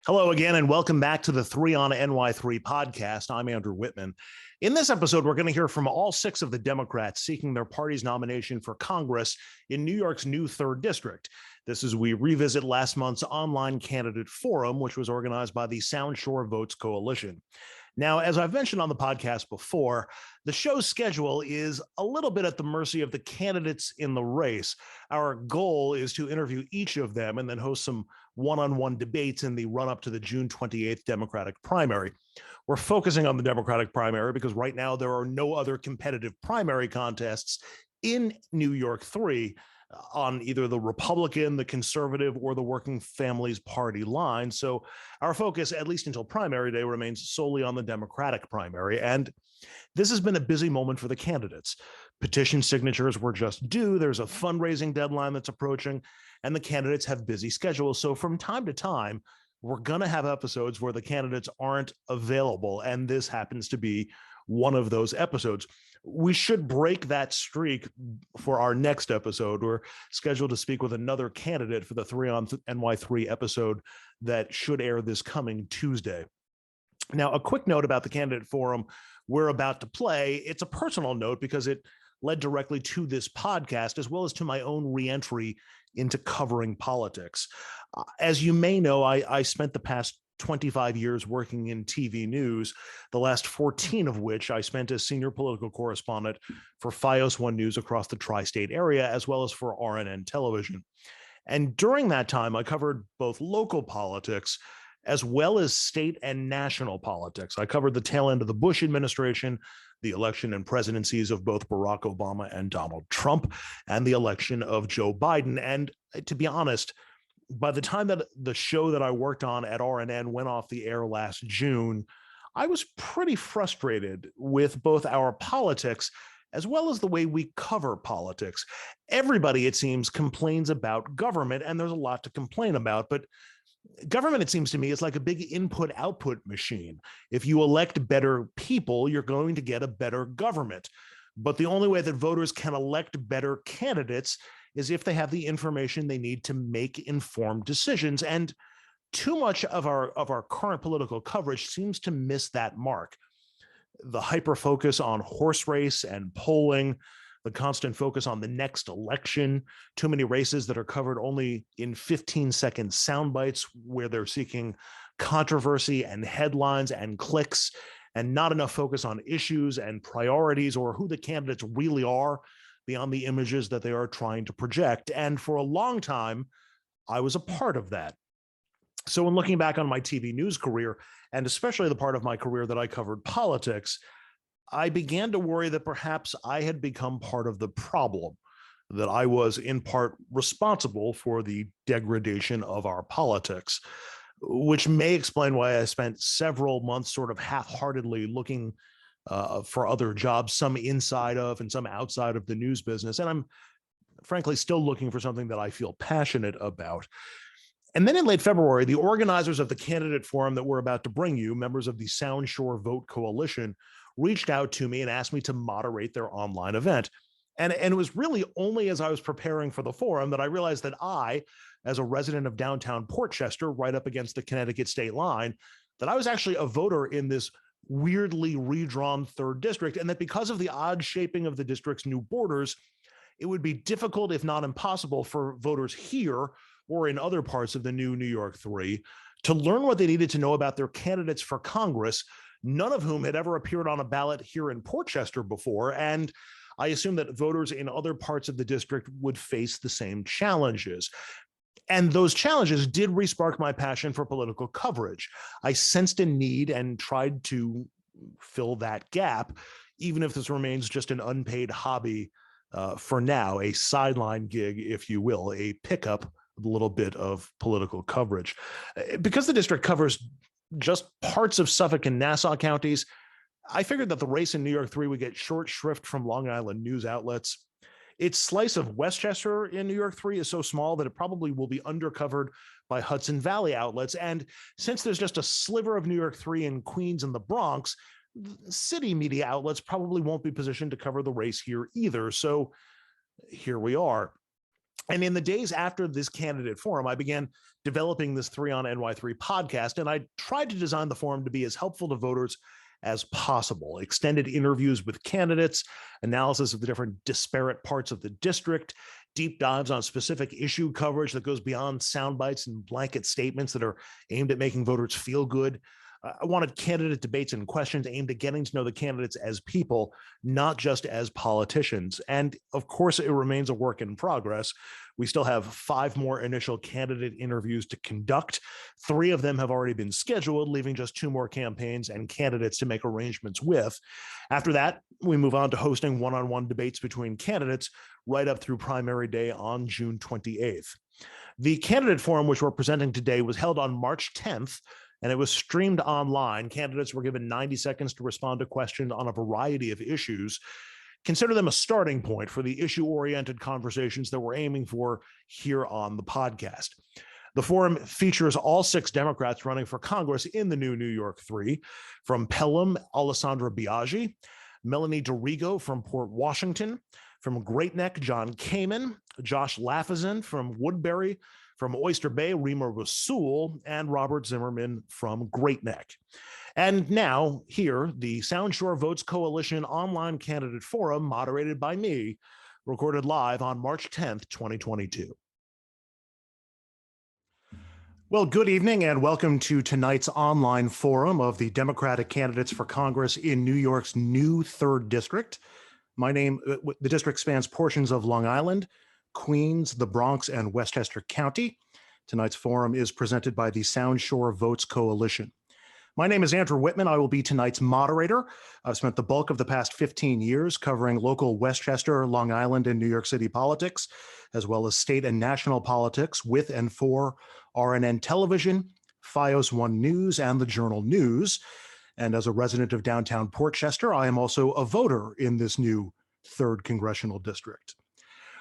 Hello again, and welcome back to the 3 on NY-3 podcast. I'm Andrew Whitman. In this episode, we're going to hear from all 6 of the Democrats seeking their party's nomination for Congress in New York's new 3rd District. This is we revisit last month's online candidate forum, which was organized by the Sound Shore Votes Coalition. Now, as I've mentioned on the podcast before, the show's schedule is a little bit at the mercy of the candidates in the race. Our goal is to interview each of them and then host some one-on-one debates in the run-up to the June 28th Democratic primary. We're focusing on the Democratic primary because right now there are no other competitive primary contests in New York 3 on either the Republican, the Conservative, or the Working Families Party line. So our focus, at least until primary day, remains solely on the Democratic primary. And this has been a busy moment for the candidates. Petition signatures were just due. There's a fundraising deadline that's approaching, and the candidates have busy schedules. So from time to time, we're going to have episodes where the candidates aren't available, and this happens to be one of those episodes. We should break that streak for our next episode. We're scheduled to speak with another candidate for the 3 on NY-3 episode that should air this coming Tuesday. Now, a quick note about the candidate forum we're about to play. It's a personal note because it led directly to this podcast, as well as to my own reentry into covering politics. As you may know, I spent the past 25 years working in TV news, the last 14 of which I spent as senior political correspondent for FiOS 1 News across the tri-state area, as well as for RNN Television. And during that time, I covered both local politics as well as state and national politics. I covered the tail end of the Bush administration, the election and presidencies of both Barack Obama and Donald Trump, and the election of Joe Biden. And to be honest, by the time that the show that I worked on at RNN went off the air last June, I was pretty frustrated with both our politics as well as the way we cover politics. Everybody, it seems, complains about government, and there's a lot to complain about, but government, it seems to me, is like a big input-output machine. If you elect better people, you're going to get a better government. But the only way that voters can elect better candidates is if they have the information they need to make informed decisions. And too much of our current political coverage seems to miss that mark. The hyper-focus on horse race and polling, the constant focus on the next election, too many races that are covered only in 15-second sound bites where they're seeking controversy and headlines and clicks, and not enough focus on issues and priorities or who the candidates really are beyond the images that they are trying to project. And for a long time, I was a part of that. So when looking back on my TV news career, and especially the part of my career that I covered politics, I began to worry that perhaps I had become part of the problem, that I was in part responsible for the degradation of our politics, which may explain why I spent several months sort of half-heartedly looking for other jobs, some inside of and some outside of the news business. And I'm frankly still looking for something that I feel passionate about. And then in late February, the organizers of the candidate forum that we're about to bring you, members of the Sound Shore Vote Coalition, reached out to me and asked me to moderate their online event. And it was really only as I was preparing for the forum that I realized that I, as a resident of downtown Portchester, right up against the Connecticut state line, that I was actually a voter in this weirdly redrawn 3rd district, and that because of the odd shaping of the district's new borders, it would be difficult, if not impossible, for voters here or in other parts of the new New York 3 to learn what they needed to know about their candidates for Congress, none of whom had ever appeared on a ballot here in Portchester before. And I assume that voters in other parts of the district would face the same challenges. And those challenges did respark my passion for political coverage. I sensed a need and tried to fill that gap, even if this remains just an unpaid hobby for now, a sideline gig, if you will, a pickup, a little bit of political coverage. Because the district covers just parts of Suffolk and Nassau counties, I figured that the race in New York 3 would get short shrift from Long Island news outlets. Its slice of Westchester in New York 3 is so small that it probably will be undercovered by Hudson Valley outlets. And since there's just a sliver of New York 3 in Queens and the Bronx, city media outlets probably won't be positioned to cover the race here either. So here we are. And in the days after this candidate forum, I began developing this 3 on NY-3 podcast, and I tried to design the forum to be as helpful to voters as possible. Extended interviews with candidates, analysis of the different disparate parts of the district, deep dives on specific issue coverage that goes beyond sound bites and blanket statements that are aimed at making voters feel good. I wanted candidate debates and questions aimed at getting to know the candidates as people, not just as politicians. And of course, it remains a work in progress. We still have 5 more initial candidate interviews to conduct. 3 of them have already been scheduled, leaving just 2 more campaigns and candidates to make arrangements with. After that, we move on to hosting one-on-one debates between candidates right up through primary day on June 28th. The candidate forum, which we're presenting today, was held on March 10th, and it was streamed online. Candidates were given 90 seconds to respond to questions on a variety of issues. Consider them a starting point for the issue-oriented conversations that we're aiming for here on the podcast. The forum features all 6 Democrats running for Congress in the new New York 3, from Pelham, Alessandra Biaggi, Melanie Dorigo from Port Washington, from Great Neck, John Kaiman, Josh Lafazan from Woodbury, from Oyster Bay, Reema Rasool, and Robert Zimmerman from Great Neck. And now, here, the Sound Shore Votes Coalition online candidate forum, moderated by me, recorded live on March 10th, 2022. Well, good evening and welcome to tonight's online forum of the Democratic candidates for Congress in New York's new 3rd district. The district spans portions of Long Island, Queens, the Bronx, and Westchester County. Tonight's forum is presented by the Sound Shore Votes Coalition. My name is Andrew Whitman. I will be tonight's moderator. I've spent the bulk of the past 15 years covering local Westchester, Long Island, and New York City politics, as well as state and national politics with and for RNN Television, FiOS 1 News, and the Journal News. And as a resident of downtown Portchester, I am also a voter in this new 3rd congressional district.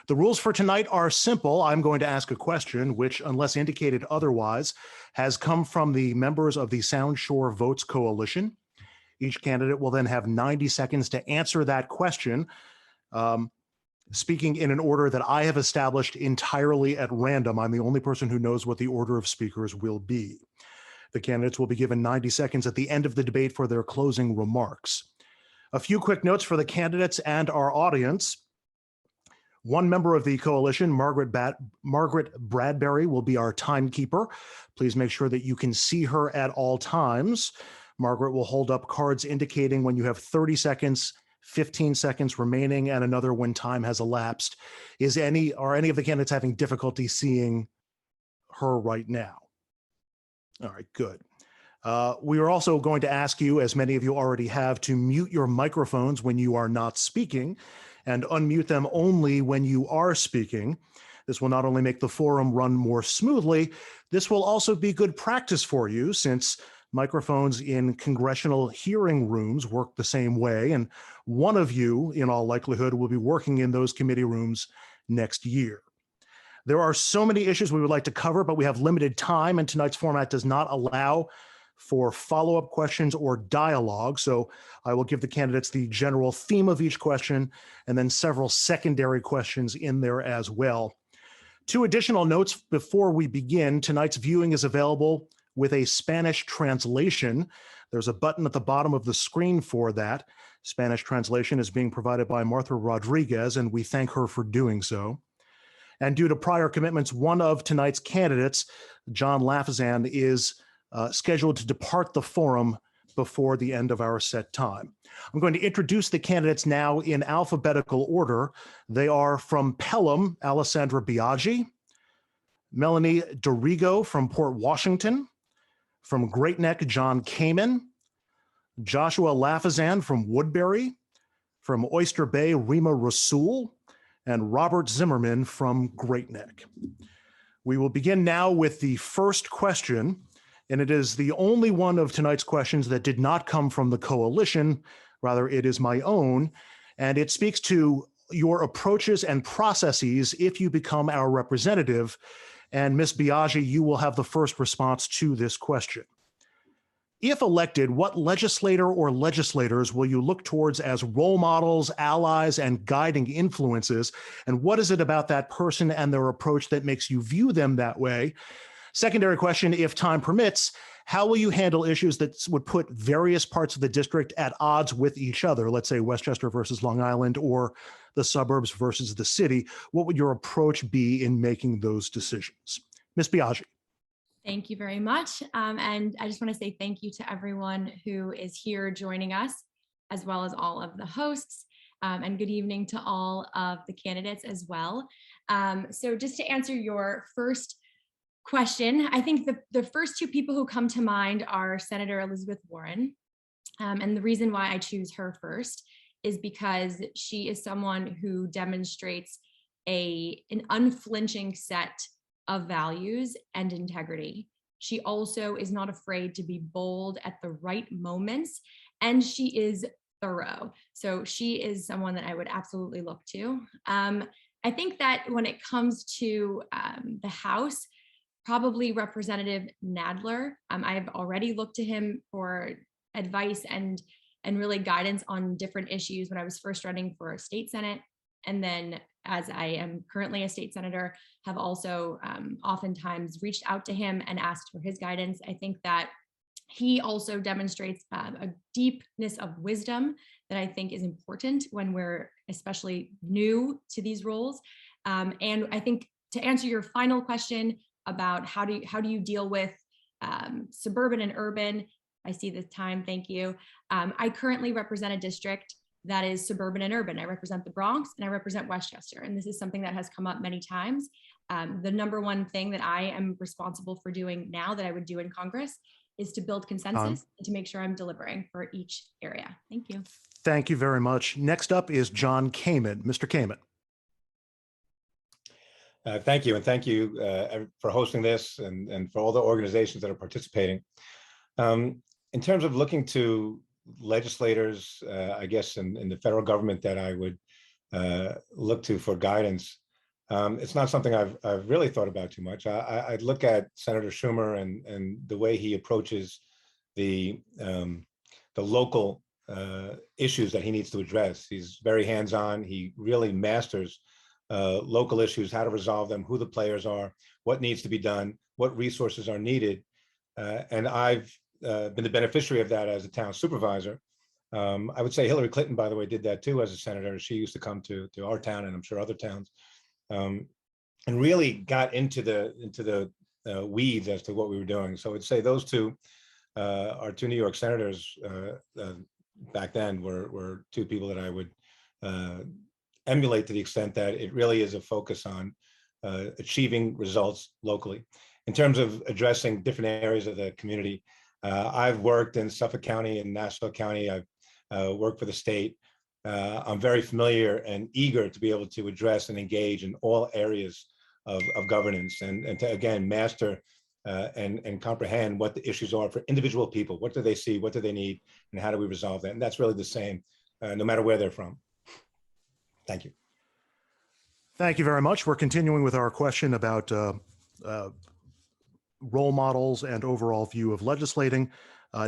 The rules for tonight are simple. I'm going to ask a question, which, unless indicated otherwise, has come from the members of the Sound Shore Votes Coalition. Each candidate will then have 90 seconds to answer that question, speaking in an order that I have established entirely at random. I'm the only person who knows what the order of speakers will be. The candidates will be given 90 seconds at the end of the debate for their closing remarks. A few quick notes for the candidates and our audience. One member of the coalition, Margaret Bradbury, will be our timekeeper. Please make sure that you can see her at all times. Margaret will hold up cards indicating when you have 30 seconds, 15 seconds remaining, and another when time has elapsed. Are any of the candidates having difficulty seeing her right now? All right, good. We are also going to ask you, as many of you already have, to mute your microphones when you are not speaking and unmute them only when you are speaking. This will not only make the forum run more smoothly, this will also be good practice for you, since microphones in congressional hearing rooms work the same way, and one of you, in all likelihood, will be working in those committee rooms next year. There are so many issues we would like to cover, but we have limited time, and tonight's format does not allow for follow-up questions or dialogue. So I will give the candidates the general theme of each question and then several secondary questions in there as well. 2 additional notes before we begin. Tonight's viewing is available with a Spanish translation. There's a button at the bottom of the screen for that. Spanish translation is being provided by Martha Rodriguez, and we thank her for doing so. And due to prior commitments, one of tonight's candidates, John Lafazan, is scheduled to depart the forum before the end of our set time. I'm going to introduce the candidates now in alphabetical order. They are from Pelham, Alessandra Biaggi, Melanie Dorigo from Port Washington, from Great Neck, John Kaiman, Joshua Lafazan from Woodbury, from Oyster Bay, Reema Rasool, and Robert Zimmerman from Great Neck. We will begin now with the first question, and it is the only one of tonight's questions that did not come from the coalition. Rather, it is my own, and it speaks to your approaches and processes if you become our representative. And Ms. Biaggi, you will have the first response to this question. If elected, what legislator or legislators will you look towards as role models, allies, and guiding influences? And what is it about that person and their approach that makes you view them that way? Secondary question, if time permits, how will you handle issues that would put various parts of the district at odds with each other? Let's say Westchester versus Long Island or the suburbs versus the city. What would your approach be in making those decisions? Ms. Biaggi. Thank you very much. And I just want to say thank you to everyone who is here joining us, as well as all of the hosts. And good evening to all of the candidates as well. So just to answer your first question, I think the first two people who come to mind are Senator Elizabeth Warren. And the reason why I choose her first is because she is someone who demonstrates an unflinching set of values and integrity. She also is not afraid to be bold at the right moments, and she is thorough. So she is someone that I would absolutely look to. I think that when it comes to the House, probably Representative Nadler. I have already looked to him for advice and really guidance on different issues when I was first running for a state Senate. And then as I am currently a state senator, have also oftentimes reached out to him and asked for his guidance. I think that he also demonstrates a deepness of wisdom that I think is important when we're especially new to these roles. And I think to answer your final question about how do you deal with suburban and urban, I see the time, thank you. I currently represent a district that is suburban and urban. I represent the Bronx and I represent Westchester. And this is something that has come up many times. The number one thing that I am responsible for doing now that I would do in Congress is to build consensus and to make sure I'm delivering for each area. Thank you. Thank you very much. Next up is John Kaiman. Mr. Kaiman. Thank you, and thank you for hosting this and for all the organizations that are participating. In terms of looking to legislators, I guess in the federal government that I would look to for guidance, it's not something I've really thought about too much. I'd look at Senator Schumer and the way he approaches the local issues that he needs to address. He's very hands-on. He really masters local issues, how to resolve them, who the players are, what needs to be done, what resources are needed. And I've been the beneficiary of that as a town supervisor. I would say Hillary Clinton, by the way, did that too as a senator. She used to come to our town and I'm sure other towns, and really got into the weeds as to what we were doing. So I'd say those two, our two New York senators back then were two people that I would emulate to the extent that it really is a focus on achieving results locally. In terms of addressing different areas of the community, I've worked in Suffolk County and Nassau County. I've worked for the state. I'm very familiar and eager to be able to address and engage in all areas of governance and to, again, master and comprehend what the issues are for individual people. What do they see? What do they need? And how do we resolve that? And that's really the same, no matter where they're from. Thank you. Thank you very much. We're continuing with our question about role models and overall view of legislating.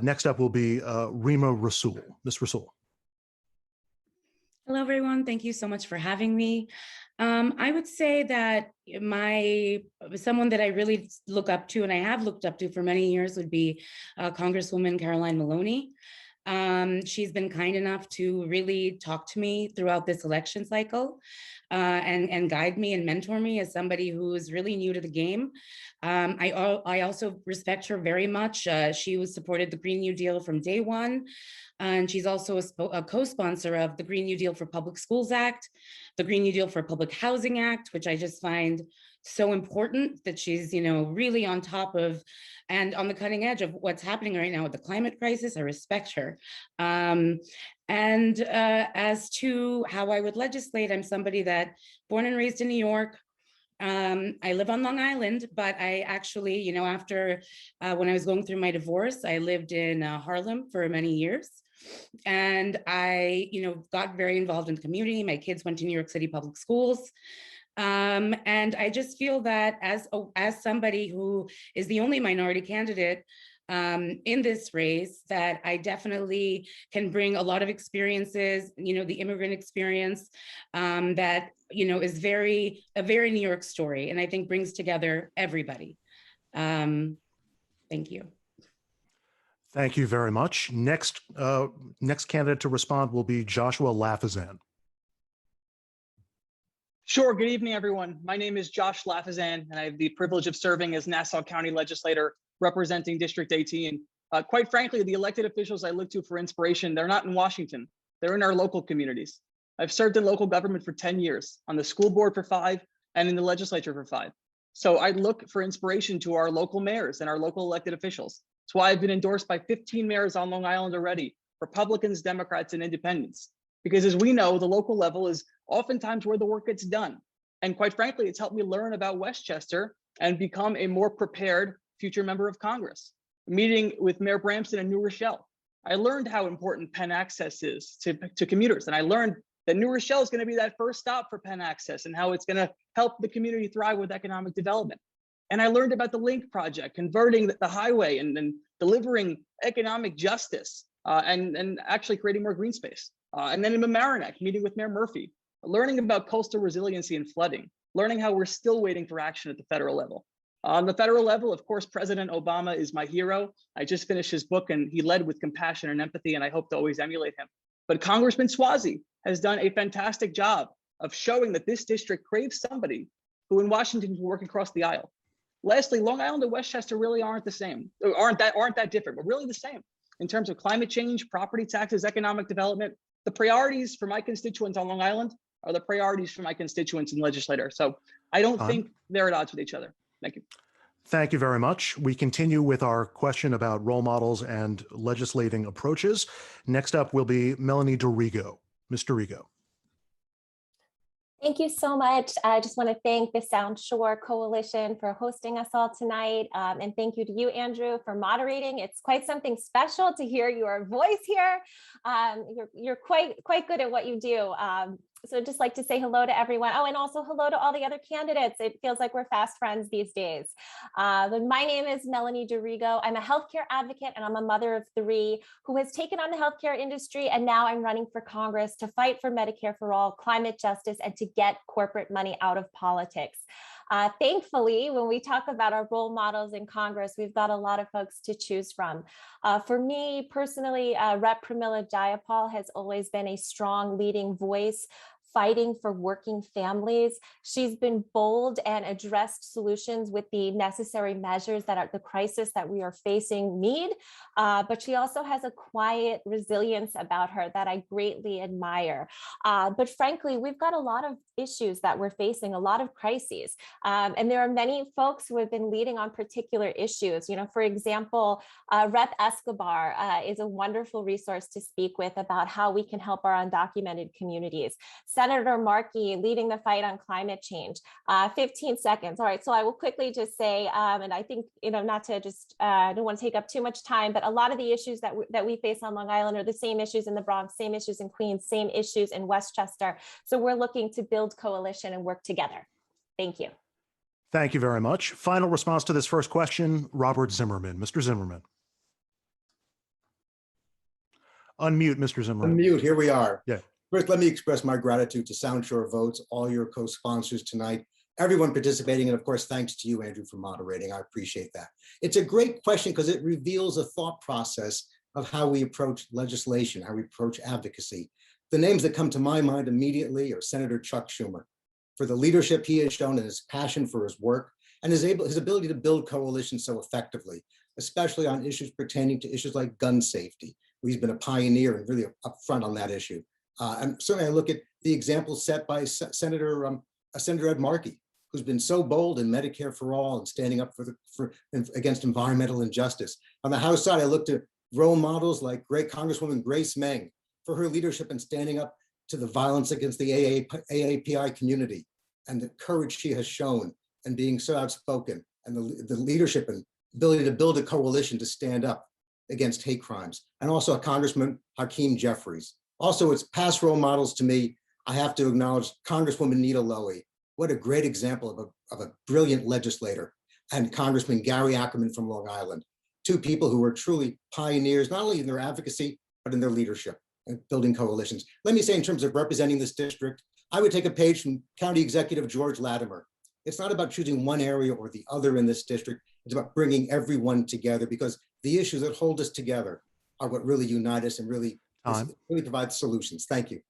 Next up will be Reema Rasool. Ms. Rasool. Hello, everyone. Thank you so much for having me. I would say that someone that I really look up to and I have looked up to for many years would be Congresswoman Caroline Maloney. She's been kind enough to really talk to me throughout this election cycle and guide me and mentor me as somebody who is really new to the game. I also respect her very much. She supported the Green New Deal from day one. And she's also a co-sponsor of the Green New Deal for Public Schools Act, the Green New Deal for Public Housing Act, which I just find so important that she's, really on top of and on the cutting edge of what's happening right now with the climate crisis. I respect her. As to how I would legislate, I'm somebody that born and raised in New York. I live on Long Island, but I actually, after when I was going through my divorce, I lived in Harlem for many years. And I, got very involved in the community. My kids went to New York City public schools. And I just feel that as somebody who is the only minority candidate in this race that I definitely can bring a lot of experiences, the immigrant experience that, is a very New York story, and I think brings together everybody. Thank you. Thank you very much. Next candidate to respond will be Joshua Lafazan. Sure. Good evening, everyone. My name is Josh Lafazan, and I have the privilege of serving as Nassau County legislator representing District 18. Quite frankly, the elected officials I look to for inspiration, they're not in Washington. They're in our local communities. I've served in local government for 10 years, on the school board for 5, and in the legislature for 5. So I look for inspiration to our local mayors and our local elected officials. That's why I've been endorsed by 15 mayors on Long Island already, Republicans, Democrats, and independents. Because as we know, the local level is oftentimes where the work gets done. And quite frankly, it's helped me learn about Westchester and become a more prepared future member of Congress. Meeting with Mayor Bramson in New Rochelle, I learned how important Penn Access is to commuters. And I learned that New Rochelle is going to be that first stop for Penn Access and how it's going to help the community thrive with economic development. And I learned about the Link project, converting the highway and delivering economic justice and actually creating more green space. And then in Mamaroneck, meeting with Mayor Murphy, learning about coastal resiliency and flooding, learning how we're still waiting for action at the federal level. On the federal level, of course, President Obama is my hero. I just finished his book and he led with compassion and empathy, and I hope to always emulate him. But Congressman Suozzi has done a fantastic job of showing that this district craves somebody who in Washington can work across the aisle. Lastly, Long Island and Westchester really aren't the same, aren't that different, but really the same in terms of climate change, property taxes, economic development. The priorities for my constituents on Long Island are the priorities for my constituents and legislators. So I don't think they're at odds with each other. Thank you. Thank you very much. We continue with our question about role models and legislating approaches. Next up will be Melanie DeRigo. Ms. DeRigo. Thank you so much. I just want to thank the Sound Shore Coalition for hosting us all tonight. And thank you to you, Andrew, for moderating. It's quite something special to hear your voice here. You're quite good at what you do. So I'd just like to say hello to everyone. Oh, and also hello to all the other candidates. It feels like we're fast friends these days. My name is Melanie DeRigo. I'm a healthcare advocate and I'm a mother of 3 who has taken on the healthcare industry. And now I'm running for Congress to fight for Medicare for all, climate justice, and to get corporate money out of politics. Thankfully, when we talk about our role models in Congress, we've got a lot of folks to choose from. For me personally, Rep. Pramila Jayapal has always been a strong leading voice fighting for working families. She's been bold and addressed solutions with the necessary measures that are the crisis that we are facing need. But she also has a quiet resilience about her that I greatly admire. But frankly, we've got a lot of issues that we're facing, a lot of crises. And there are many folks who have been leading on particular issues. For example, Rep. Escobar is a wonderful resource to speak with about how we can help our undocumented communities. Senator Markey leading the fight on climate change. 15 seconds. All right, so I will quickly just say, and I think, not to just, I don't want to take up too much time, but a lot of the issues that we face on Long Island are the same issues in the Bronx, same issues in Queens, same issues in Westchester. So we're looking to build coalition and work together. Thank you. Thank you very much. Final response to this first question, Robert Zimmerman. Mr. Zimmerman. Unmute, Mr. Zimmerman. Unmute, here we are. Yeah. First, let me express my gratitude to Sound Shore Votes, all your co-sponsors tonight, everyone participating, and of course, thanks to you, Andrew, for moderating. I appreciate that. It's a great question because it reveals a thought process of how we approach legislation, how we approach advocacy. The names that come to my mind immediately are Senator Chuck Schumer, for the leadership he has shown and his passion for his work, and his ability to build coalitions so effectively, especially on issues pertaining to issues like gun safety, where he's been a pioneer and really upfront on that issue. And certainly I look at the example set by Senator Ed Markey, who's been so bold in Medicare for all and standing up against environmental injustice. On the House side, I looked at role models like great Congresswoman Grace Meng for her leadership in standing up to the violence against the AAPI community and the courage she has shown and being so outspoken, and the leadership and ability to build a coalition to stand up against hate crimes. And also Congressman Hakeem Jeffries. Also, it's past role models to me. I have to acknowledge Congresswoman Nita Lowey. What a great example of a brilliant legislator. And Congressman Gary Ackerman from Long Island. two people who were truly pioneers, not only in their advocacy, but in their leadership and building coalitions. Let me say, in terms of representing this district, I would take a page from County Executive George Latimer. It's not about choosing one area or the other in this district. It's about bringing everyone together, because the issues that hold us together are what really unite us and really provide solutions. Thank you.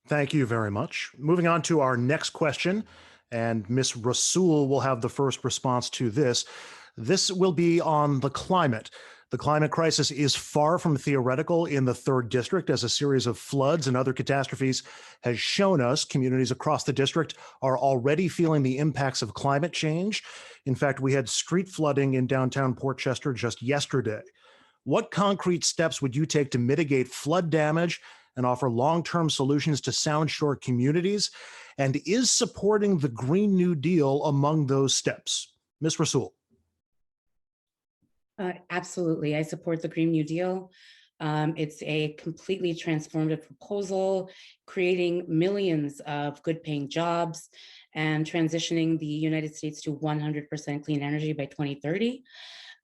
Thank you very much. Moving on to our next question, and Ms. Rasool will have the first response to this. This will be on the climate. The climate crisis is far from theoretical in the 3rd district, as a series of floods and other catastrophes has shown us. Communities across the district are already feeling the impacts of climate change. In fact, we had street flooding in downtown Port Chester just yesterday. What concrete steps would you take to mitigate flood damage and offer long-term solutions to Sound Shore communities? And is supporting the Green New Deal among those steps? Ms. Rasool. Absolutely. I support the Green New Deal. It's a completely transformative proposal, creating millions of good paying jobs and transitioning the United States to 100% clean energy by 2030.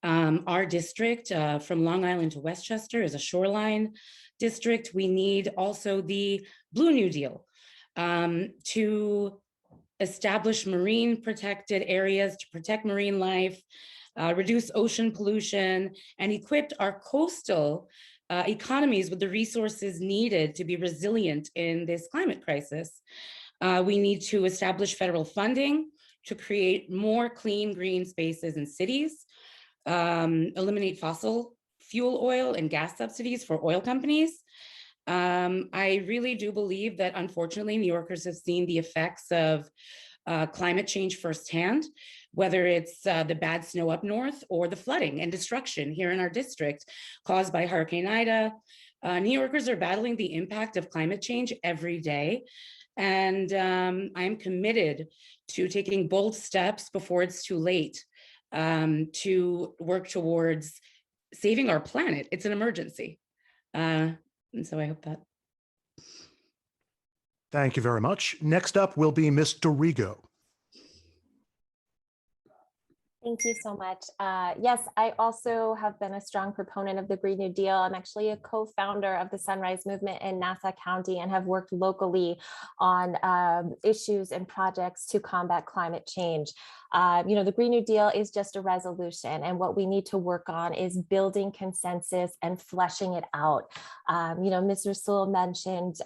Our district from Long Island to Westchester is a shoreline district. We need also the Blue New Deal to establish marine protected areas to protect marine life, reduce ocean pollution, and equipped our coastal economies with the resources needed to be resilient in this climate crisis. We need to establish federal funding to create more clean green spaces in cities, eliminate fossil fuel oil and gas subsidies for oil companies. I really do believe that, unfortunately, New Yorkers have seen the effects of climate change firsthand, whether it's the bad snow up north or the flooding and destruction here in our district caused by Hurricane Ida. New Yorkers are battling the impact of climate change every day. And I'm committed to taking bold steps before it's too late to work towards saving our planet. It's an emergency. And so I hope that. Thank you very much. Next up will be Ms. Dorigo. Thank you so much. Yes, I also have been a strong proponent of the Green New Deal. I'm actually a co-founder of the Sunrise Movement in Nassau County and have worked locally on issues and projects to combat climate change. The Green New Deal is just a resolution, and what we need to work on is building consensus and fleshing it out. Ms. Rasool mentioned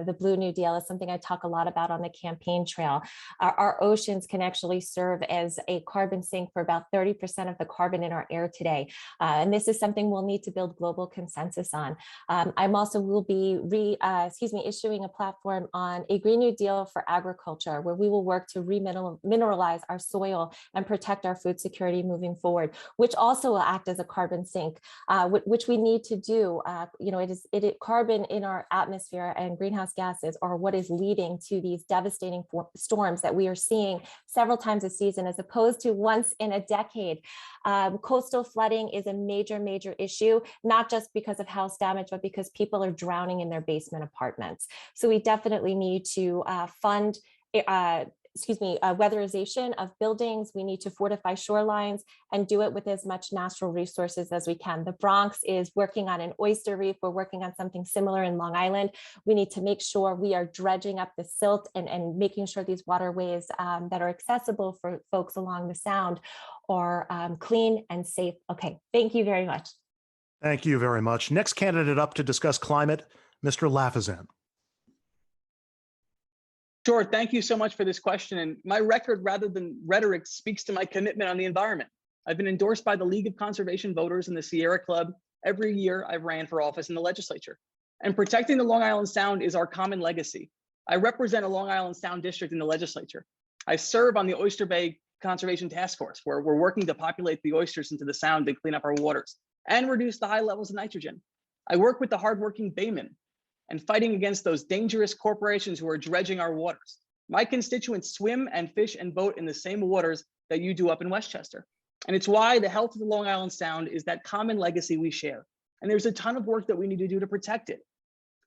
the Blue New Deal is something I talk a lot about on the campaign trail. Our oceans can actually serve as a carbon sink for about 30% of the carbon in our air today. And this is something we'll need to build global consensus on. I'm also will be issuing a platform on a Green New Deal for agriculture, where we will work to remineralize our soil and protect our food security moving forward, which also will act as a carbon sink, which we need to do. Carbon in our atmosphere and greenhouse gases are what is leading to these devastating storms that we are seeing several times a season, as opposed to once in a decade. Coastal flooding is a major, major issue, not just because of house damage, but because people are drowning in their basement apartments. So we definitely need to fund weatherization of buildings. We need to fortify shorelines and do it with as much natural resources as we can. The Bronx is working on an oyster reef. We're working on something similar in Long Island. We need to make sure we are dredging up the silt and making sure these waterways that are accessible for folks along the Sound are clean and safe. Okay, thank you very much. Thank you very much. Next candidate up to discuss climate, Mr. Lafazan. Sure. Thank you so much for this question. And my record, rather than rhetoric, speaks to my commitment on the environment. I've been endorsed by the League of Conservation Voters and the Sierra Club. Every year I've ran for office in the legislature. And protecting the Long Island Sound is our common legacy. I represent a Long Island Sound district in the legislature. I serve on the Oyster Bay Conservation Task Force, where we're working to populate the oysters into the Sound and clean up our waters and reduce the high levels of nitrogen. I work with the hardworking baymen and fighting against those dangerous corporations who are dredging our waters. My constituents swim and fish and boat in the same waters that you do up in Westchester. And it's why the health of the Long Island Sound is that common legacy we share. And there's a ton of work that we need to do to protect it.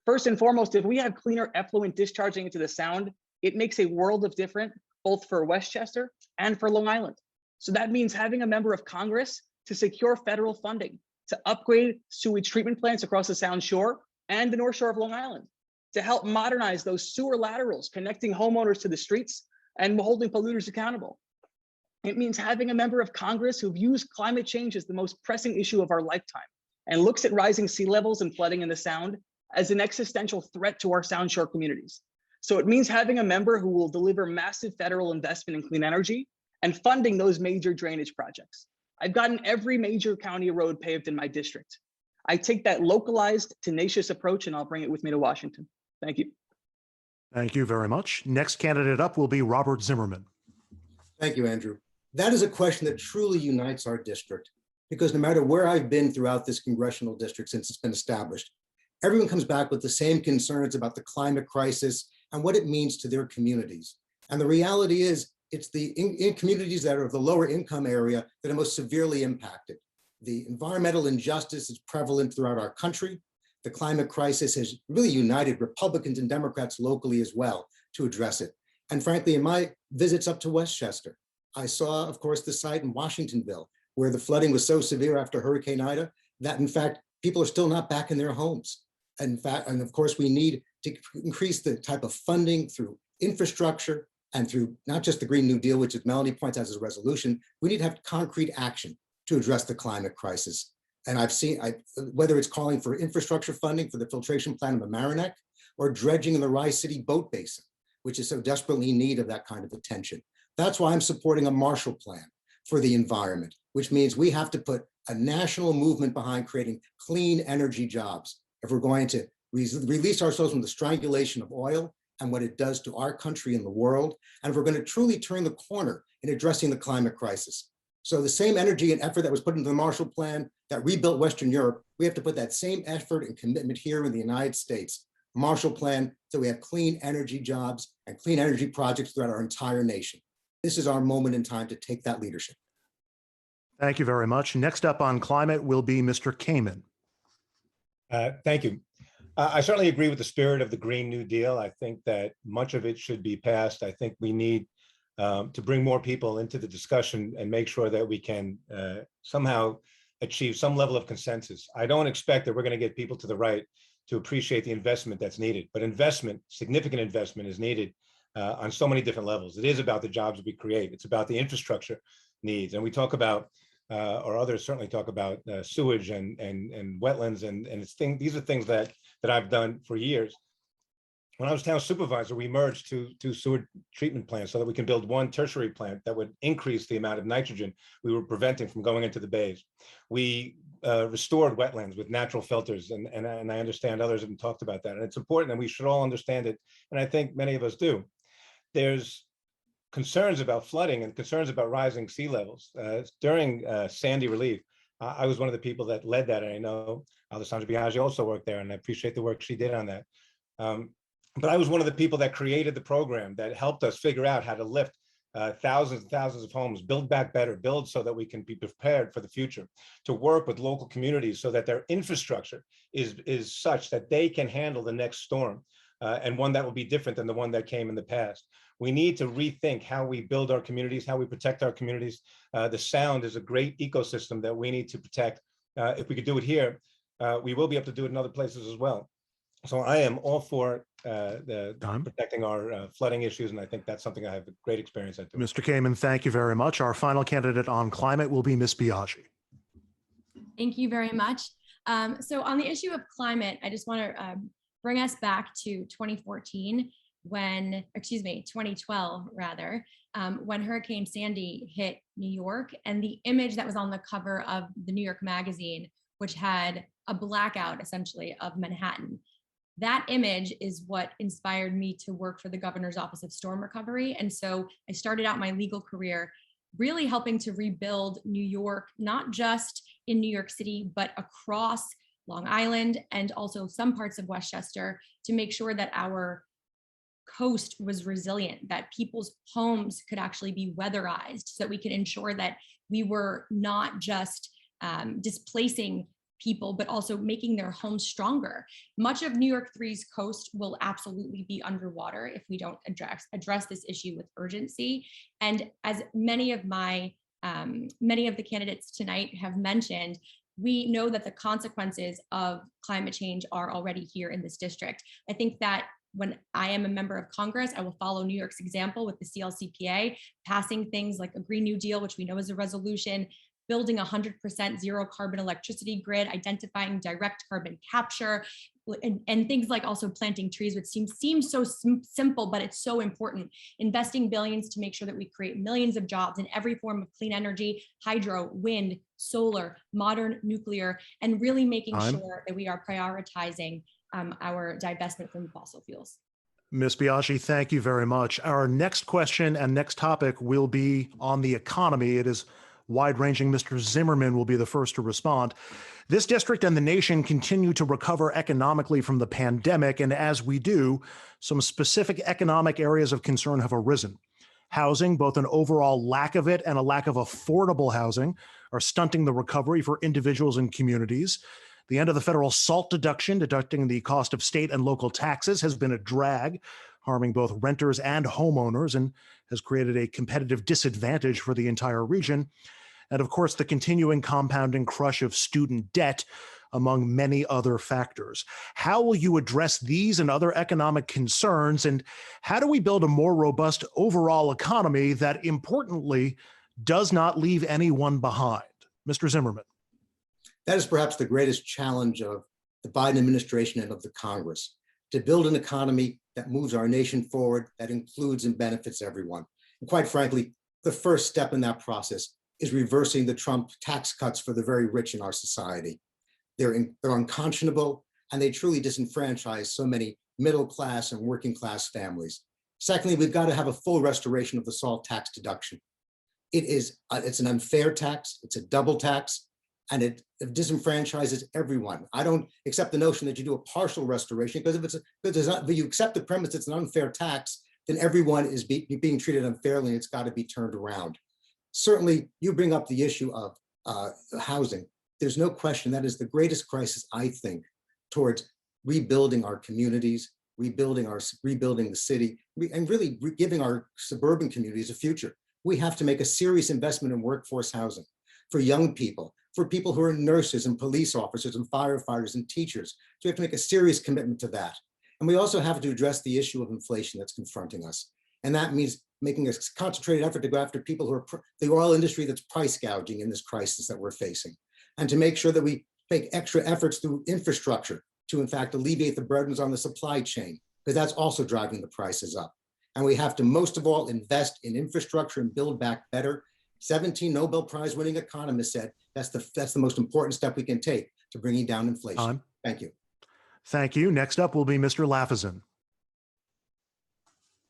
First and foremost, if we have cleaner effluent discharging into the Sound, it makes a world of difference, both for Westchester and for Long Island. So that means having a member of Congress to secure federal funding to upgrade sewage treatment plants across the Sound Shore and the North Shore of Long Island, to help modernize those sewer laterals connecting homeowners to the streets and holding polluters accountable. It means having a member of Congress who views climate change as the most pressing issue of our lifetime and looks at rising sea levels and flooding in the Sound as an existential threat to our Sound Shore communities. So it means having a member who will deliver massive federal investment in clean energy and funding those major drainage projects. I've gotten every major county road paved in my district. I take that localized, tenacious approach and I'll bring it with me to Washington. Thank you. Thank you very much. Next candidate up will be Robert Zimmerman. Thank you, Andrew. That is a question that truly unites our district, because no matter where I've been throughout this congressional district since it's been established, everyone comes back with the same concerns about the climate crisis and what it means to their communities. And the reality is, it's the in communities that are of the lower income area that are most severely impacted. The environmental injustice is prevalent throughout our country. The climate crisis has really united Republicans and Democrats locally as well to address it. And frankly, in my visits up to Westchester, I saw, of course, the site in Washingtonville, where the flooding was so severe after Hurricane Ida that, in fact, people are still not back in their homes. In fact, and of course, we need to increase the type of funding through infrastructure and through not just the Green New Deal, which as Melanie points out as a resolution. We need to have concrete action to address the climate crisis. And I've seen, whether it's calling for infrastructure funding for the filtration plant in the Mamaroneck or dredging in the Rice City boat basin, which is so desperately in need of that kind of attention. That's why I'm supporting a Marshall Plan for the environment, which means we have to put a national movement behind creating clean energy jobs if we're going to release ourselves from the strangulation of oil and what it does to our country and the world, and if we're going to truly turn the corner in addressing the climate crisis. So the same energy and effort that was put into the Marshall Plan that rebuilt Western Europe, we have to put that same effort and commitment here in the United States. Marshall Plan, so we have clean energy jobs and clean energy projects throughout our entire nation. This is our moment in time to take that leadership. Thank you very much. Next up on climate will be Mr. Kaiman. Thank you. I certainly agree with the spirit of the Green New Deal. I think that much of it should be passed. I think we need to bring more people into the discussion and make sure that we can somehow achieve some level of consensus. I don't expect that we're going to get people to the right to appreciate the investment that's needed, but investment, significant investment is needed on so many different levels. It is about the jobs we create. It's about the infrastructure needs. And we talk about, or others certainly talk about sewage and wetlands and these are things that I've done for years. When I was town supervisor, we merged two sewer treatment plants so that we can build one tertiary plant that would increase the amount of nitrogen we were preventing from going into the bays. We restored wetlands with natural filters, and I understand others have talked about that. And it's important, and we should all understand it. And I think many of us do. There's concerns about flooding and concerns about rising sea levels. During Sandy relief, I was one of the people that led that, and I know Alessandra Biaggi also worked there, and I appreciate the work she did on that. But I was one of the people that created the program that helped us figure out how to lift thousands and thousands of homes, build back better, build so that we can be prepared for the future, to work with local communities so that their infrastructure is such that they can handle the next storm, and one that will be different than the one that came in the past. We need to rethink how we build our communities, how we protect our communities. The Sound is a great ecosystem that we need to protect. If we could do it here, we will be able to do it in other places as well. So I am all for protecting our flooding issues, and I think that's something I have a great experience at doing. Mr. Kaiman, thank you very much. Our final candidate on climate will be Ms. Biaggi. Thank you very much. So on the issue of climate, I just want to bring us back to 2014 when, 2012 rather, when Hurricane Sandy hit New York, and the image that was on the cover of the New York Magazine, which had a blackout essentially of Manhattan. That image is what inspired me to work for the Governor's Office of Storm Recovery. And so I started out my legal career really helping to rebuild New York, not just in New York City, but across Long Island and also some parts of Westchester, to make sure that our coast was resilient, that people's homes could actually be weatherized, so that we could ensure that we were not just displacing people, but also making their homes stronger. Much of New York-3's coast will absolutely be underwater if we don't address this issue with urgency. And as many of my many of the candidates tonight have mentioned, we know that the consequences of climate change are already here in this district. I think that when I am a member of Congress, I will follow New York's example with the CLCPA, passing things like a Green New Deal, which we know is a resolution, building 100% zero carbon electricity grid, identifying direct carbon capture, and things like also planting trees, which seems so simple, but it's so important. Investing billions to make sure that we create millions of jobs in every form of clean energy, hydro, wind, solar, modern nuclear, and really making sure that we are prioritizing our divestment from fossil fuels. Ms. Biaggi, thank you very much. Our next question and next topic will be on the economy. It is wide-ranging. Mr. Zimmerman will be the first to respond. This district and the nation continue to recover economically from the pandemic, and as we do, some specific economic areas of concern have arisen. Housing, both an overall lack of it and a lack of affordable housing, are stunting the recovery for individuals and communities. The end of the federal SALT deduction, deducting the cost of state and local taxes, has been a drag, harming both renters and homeowners, and has created a competitive disadvantage for the entire region. And of course, the continuing compounding crush of student debt, among many other factors. How will you address these and other economic concerns? And how do we build a more robust overall economy that, importantly, does not leave anyone behind? Mr. Zimmerman. That is perhaps the greatest challenge of the Biden administration and of the Congress, to build an economy that moves our nation forward, that includes and benefits everyone. And quite frankly, the first step in that process is reversing the Trump tax cuts for the very rich in our society. They're unconscionable, and they truly disenfranchise so many middle class and working class families. Secondly, we've got to have a full restoration of the SALT tax deduction. It's an unfair tax, it's a double tax, and it disenfranchises everyone. I don't accept the notion that you do a partial restoration, because if you accept the premise it's an unfair tax, then everyone is being treated unfairly, and it's got to be turned around. Certainly, you bring up the issue of housing. There's no question that is the greatest crisis, I think, towards rebuilding our communities, rebuilding the city, and really giving our suburban communities a future. We have to make a serious investment in workforce housing for young people, for people who are nurses and police officers and firefighters and teachers. So we have to make a serious commitment to that. And we also have to address the issue of inflation that's confronting us. And that means making a concentrated effort to go after people who are the oil industry that's price gouging in this crisis that we're facing. And to make sure that we make extra efforts through infrastructure to, in fact, alleviate the burdens on the supply chain, because that's also driving the prices up. And we have to, most of all, invest in infrastructure and build back better. 17 Nobel Prize winning economists said that's the most important step we can take to bringing down inflation. Thank you. Thank you. Next up will be Mr. Lafazan.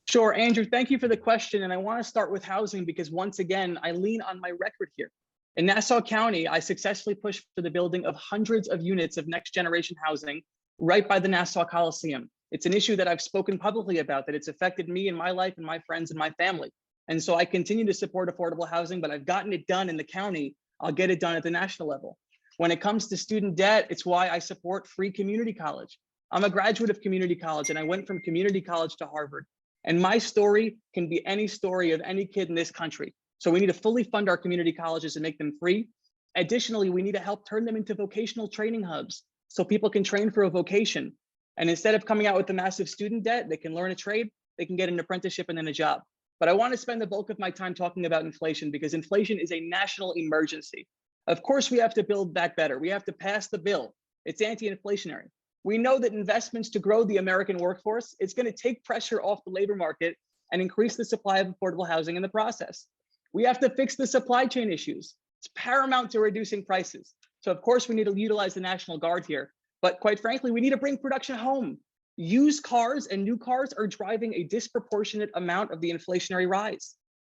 Sure, Andrew, thank you for the question. And I want to start with housing because once again, I lean on my record here. In Nassau County, I successfully pushed for the building of hundreds of units of next generation housing right by the Nassau Coliseum. It's an issue that I've spoken publicly about, that it's affected me in my life and my friends and my family. And so I continue to support affordable housing, but I've gotten it done in the county. I'll get it done at the national level. When it comes to student debt, it's why I support free community college. I'm a graduate of community college and I went from community college to Harvard. And my story can be any story of any kid in this country. So we need to fully fund our community colleges and make them free. Additionally, we need to help turn them into vocational training hubs so people can train for a vocation. And instead of coming out with the massive student debt, they can learn a trade, they can get an apprenticeship and then a job. But I want to spend the bulk of my time talking about inflation because inflation is a national emergency. Of course, we have to build back better. We have to pass the bill. It's anti-inflationary. We know that investments to grow the American workforce, it's going to take pressure off the labor market and increase the supply of affordable housing in the process. We have to fix the supply chain issues. It's paramount to reducing prices. So of course, we need to utilize the National Guard here. But quite frankly, we need to bring production home. Used cars and new cars are driving a disproportionate amount of the inflationary rise.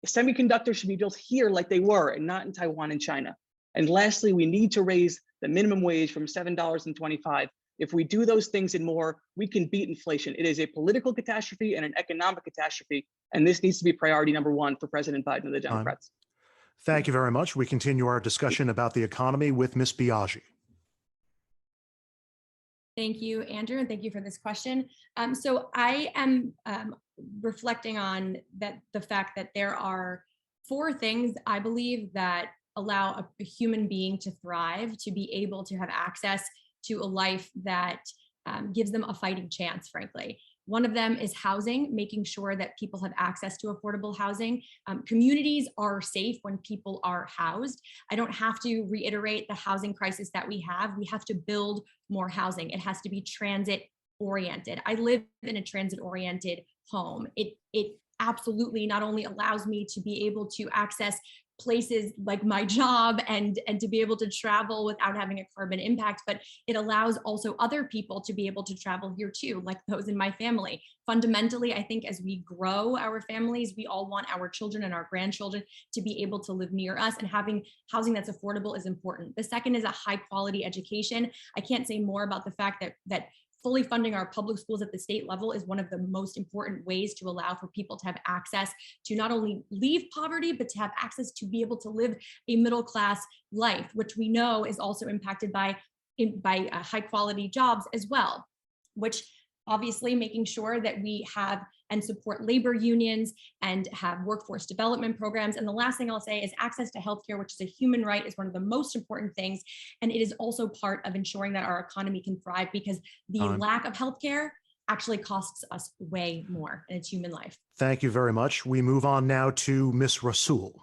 Semiconductors should be built here like they were and not in Taiwan and China. And lastly, we need to raise the minimum wage from $7.25. If we do those things and more, we can beat inflation. It is a political catastrophe and an economic catastrophe. And this needs to be priority number one for President Biden and the Democrats. Thank you very much. We continue our discussion about the economy with Ms. Biaggi. Thank you, Andrew, and thank you for this question. So I am reflecting on the fact that there are four things I believe that allow a human being to thrive, to be able to have access to a life that gives them a fighting chance, frankly. One of them is housing, making sure that people have access to affordable housing. Communities are safe when people are housed. I don't have to reiterate the housing crisis that we have. We have to build more housing. It has to be transit oriented. I live in a transit oriented home. It absolutely not only allows me to be able to access places like my job and to be able to travel without having a carbon impact, but it allows also other people to be able to travel here too, like those in my family. Fundamentally, I think as we grow our families, we all want our children and our grandchildren to be able to live near us, and having housing that's affordable is important. The second is a high quality education. I can't say more about the fact that fully funding our public schools at the state level is one of the most important ways to allow for people to have access to not only leave poverty, but to have access to be able to live a middle-class life, which we know is also impacted by high quality jobs as well, which obviously making sure that we have and support labor unions and have workforce development programs. And the last thing I'll say is access to healthcare, which is a human right, is one of the most important things. And it is also part of ensuring that our economy can thrive, because the lack of healthcare actually costs us way more, and it's human life. Thank you very much. We move on now to Ms. Rasool.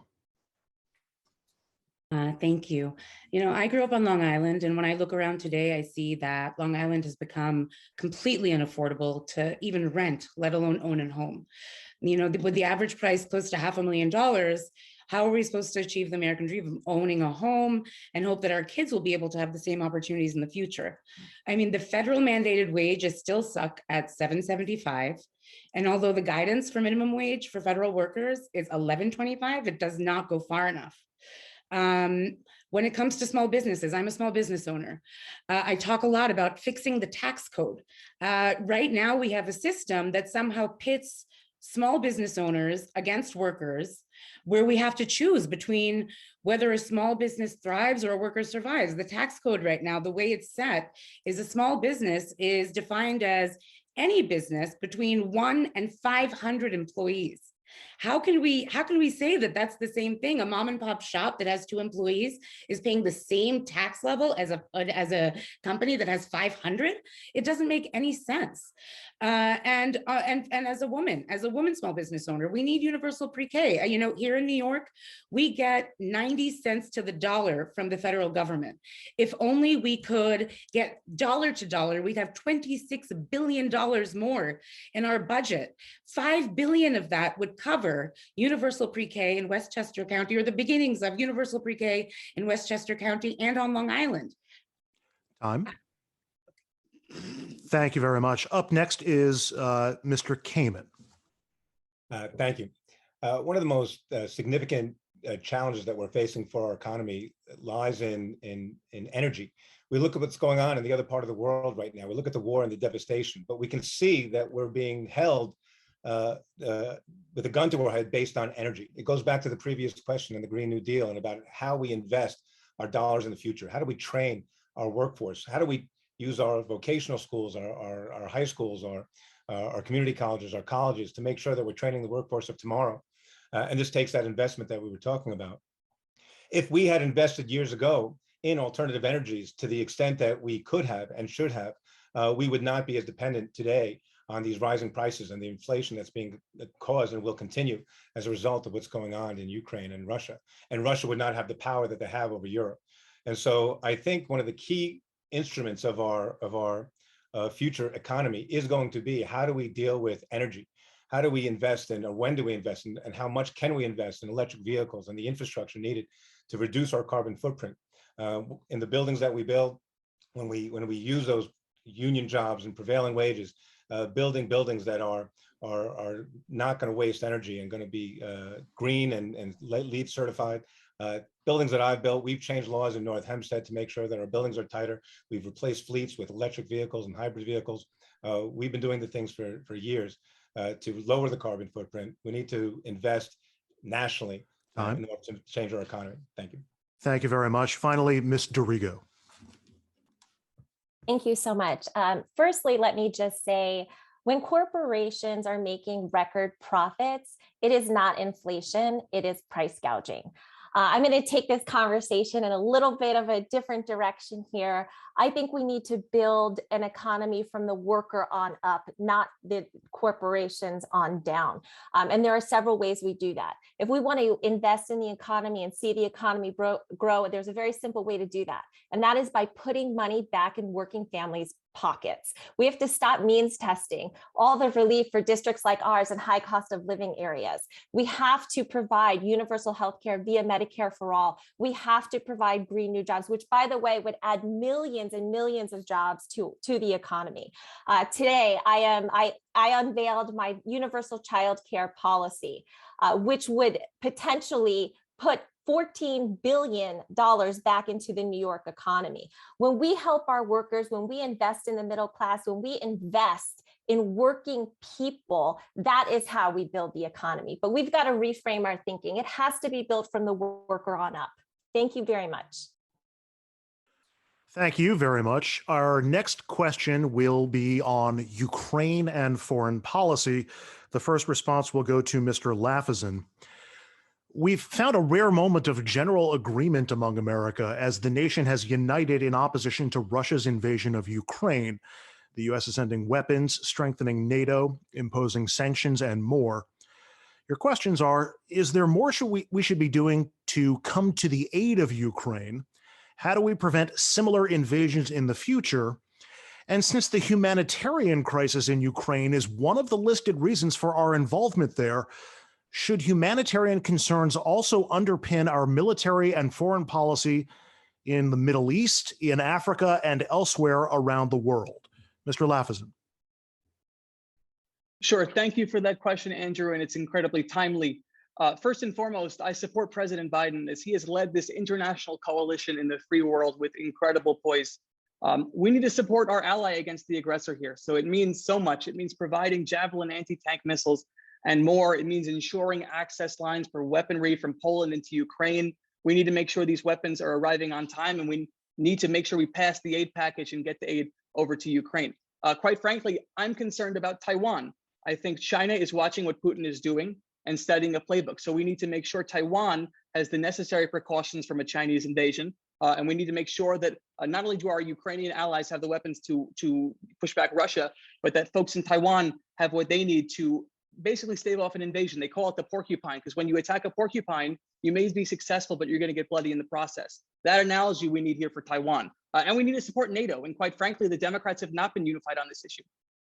Thank you. You know, I grew up on Long Island, and when I look around today, I see that Long Island has become completely unaffordable to even rent, let alone own a home. You know, with the average price close to $500,000, how are we supposed to achieve the American dream of owning a home and hope that our kids will be able to have the same opportunities in the future? I mean, the federal mandated wage is still stuck at $7.75. And although the guidance for minimum wage for federal workers is $11.25, it does not go far enough. When it comes to small businesses, I'm a small business owner. I talk a lot about fixing the tax code. Right now, we have a system that somehow pits small business owners against workers, where we have to choose between whether a small business thrives or a worker survives. The tax code right now, the way it's set, is a small business is defined as any business between 1 and 500 employees. How can we say that that's the same thing? A mom and pop shop that has 2 employees is paying the same tax level as a company that has 500? It doesn't make any sense. And as a woman small business owner, we need universal pre-K. You know, here in New York, we get 90 cents to the dollar from the federal government. If only we could get dollar to dollar, we'd have $26 billion more in our budget. $5 billion of that would cover universal pre-K in Westchester County, or the beginnings of universal pre-K in Westchester County and on Long Island. Time. Thank you very much. Up next is Mr. Kaiman. Thank you. One of the most significant challenges that we're facing for our economy lies in energy. We look at what's going on in the other part of the world right now. We look at the war and the devastation, but we can see that we're being held with a gun to our head based on energy. It goes back to the previous question in the Green New Deal and about how we invest our dollars in the future. How do we train our workforce? How do we use our vocational schools, our high schools, our community colleges, our colleges, to make sure that we're training the workforce of tomorrow? And this takes that investment that we were talking about. If we had invested years ago in alternative energies to the extent that we could have and should have, we would not be as dependent today on these rising prices and the inflation that's being caused and will continue as a result of what's going on in Ukraine and Russia. And Russia would not have the power that they have over Europe. And so I think one of the key instruments of our future economy is going to be, how do we deal with energy? How do we invest in, or when do we invest in, and how much can we invest in electric vehicles and the infrastructure needed to reduce our carbon footprint in the buildings that we build? When we use those union jobs and prevailing wages, building buildings that are not going to waste energy and going to be green and LEED certified. Buildings that I've built, we've changed laws in North Hempstead to make sure that our buildings are tighter. We've replaced fleets with electric vehicles and hybrid vehicles. We've been doing the things for years to lower the carbon footprint. We need to invest nationally in order to change our economy. Thank you. Thank you very much. Finally, Ms. Dorigo. Thank you so much. Firstly, let me just say, When corporations are making record profits, it is not inflation, it is price gouging. I'm going to take this conversation in a little bit of a different direction here. I think we need to build an economy from the worker on up, not the corporations on down. And there are several ways we do that. If we want to invest in the economy and see the economy grow, there's a very simple way to do that. And that is by putting money back in working families' pockets. We have to stop means testing all the relief for districts like ours in high cost of living areas. We have to provide universal health care via Medicare for all. We have to provide green new jobs, which, by the way, would add millions and millions of jobs to the economy. Today, I unveiled my universal child care policy, which would potentially put $14 billion back into the New York economy. When we help our workers, when we invest in the middle class, when we invest in working people, that is how we build the economy. But we've got to reframe our thinking. It has to be built from the worker on up. Thank you very much. Thank you very much. Our next question will be on Ukraine and foreign policy. The first response will go to Mr. Lafazan. We've found a rare moment of general agreement among America as the nation has united in opposition to Russia's invasion of Ukraine. The U.S. is sending weapons, strengthening NATO, imposing sanctions, and more. Your questions are, is there more we should be doing to come to the aid of Ukraine? How do we prevent similar invasions in the future? And since the humanitarian crisis in Ukraine is one of the listed reasons for our involvement there, should humanitarian concerns also underpin our military and foreign policy in the Middle East, in Africa, and elsewhere around the world? Mr. Lafazan. Sure. Thank you for that question, Andrew, and it's incredibly timely. First and foremost, I support President Biden as he has led this international coalition in the free world with incredible poise. We need to support our ally against the aggressor here. So it means so much. It means providing Javelin anti-tank missiles and more. It means ensuring access lines for weaponry from Poland into Ukraine. We need to make sure these weapons are arriving on time, and we need to make sure we pass the aid package and get the aid over to Ukraine. Quite frankly, I'm concerned about Taiwan. I think China is watching what Putin is doing and studying a playbook. So we need to make sure Taiwan has the necessary precautions from a Chinese invasion. And we need to make sure that not only do our Ukrainian allies have the weapons to push back Russia, but that folks in Taiwan have what they need to basically stave off an invasion. They call it the porcupine, because when you attack a porcupine, you may be successful, but you're going to get bloody in the process. That analogy we need here for Taiwan. And we need to support NATO. And quite frankly, the Democrats have not been unified on this issue.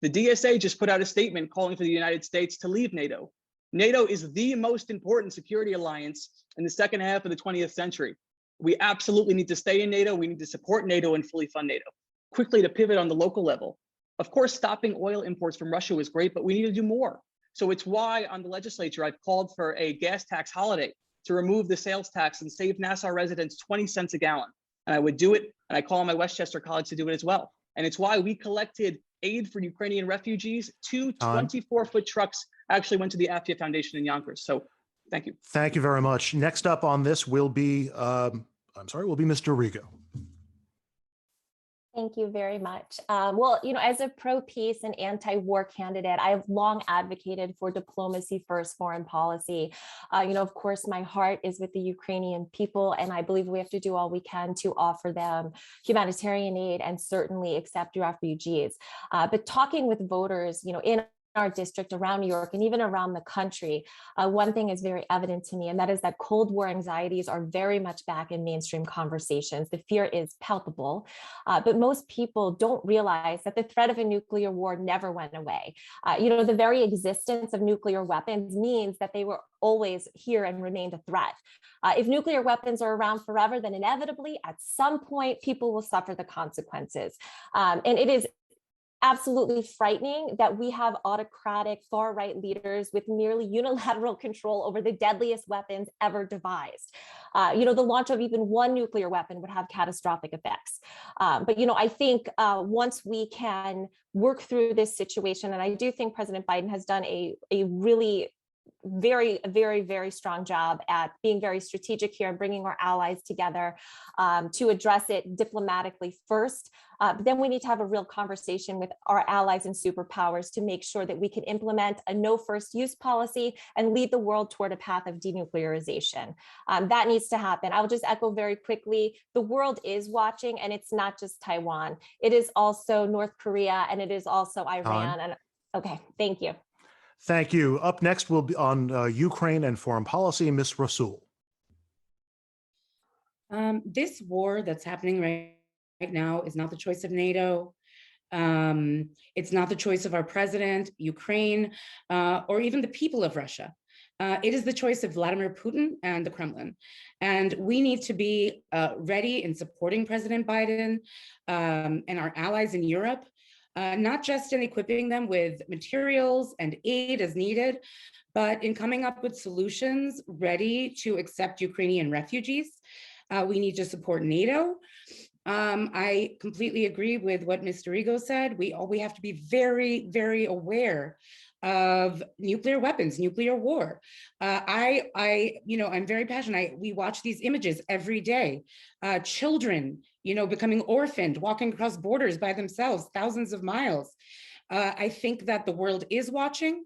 The DSA just put out a statement calling for the United States to leave NATO. NATO is the most important security alliance in the second half of the 20th century. We absolutely need to stay in NATO. We need to support NATO and fully fund NATO. Quickly, to pivot on the local level, of course, stopping oil imports from Russia was great, but we need to do more. So it's why on the legislature, I've called for a gas tax holiday to remove the sales tax and save Nassau residents 20 cents a gallon. And I would do it, and I call on my Westchester colleagues to do it as well. And it's why we collected aid for Ukrainian refugees. Two 24-foot trucks actually went to the Afia Foundation in Yonkers. So thank you. Thank you very much. Next up on this will be, will be Mr. Rigo. Thank you very much. Well, as a pro-peace and anti-war candidate, I have long advocated for diplomacy first foreign policy. Of course, my heart is with the Ukrainian people, and I believe we have to do all we can to offer them humanitarian aid and certainly accept refugees. But talking with voters, in our district, around New York, and even around the country, one thing is very evident to me, and that is that Cold War anxieties are very much back in mainstream conversations. The fear is palpable, but most people don't realize that the threat of a nuclear war never went away. The very existence of nuclear weapons means that they were always here and remained a threat. If nuclear weapons are around forever, then inevitably, at some point, people will suffer the consequences. And it is absolutely frightening that we have autocratic far-right leaders with nearly unilateral control over the deadliest weapons ever devised. The launch of even one nuclear weapon would have catastrophic effects. But I think once we can work through this situation, and I do think President Biden has done a really very, very, very strong job at being very strategic here and bringing our allies together to address it diplomatically first. But then we need to have a real conversation with our allies and superpowers to make sure that we can implement a no first use policy and lead the world toward a path of denuclearization. That needs to happen. I will just echo very quickly, the world is watching, and it's not just Taiwan. It is also North Korea, and it is also Iran. And okay, thank you. Thank you. Up next will be on Ukraine and foreign policy, Ms. Rasool. This war that's happening right now is not the choice of NATO. It's not the choice of our president, Ukraine, or even the people of Russia. It is the choice of Vladimir Putin and the Kremlin. And we need to be ready in supporting President Biden and our allies in Europe, not just in equipping them with materials and aid as needed, but in coming up with solutions ready to accept Ukrainian refugees. We need to support NATO. I completely agree with what Mr. Rigo said. We have to be very, very aware of nuclear weapons, nuclear war. I'm very passionate. We watch these images every day. Children, becoming orphaned, walking across borders by themselves, thousands of miles. I think that the world is watching.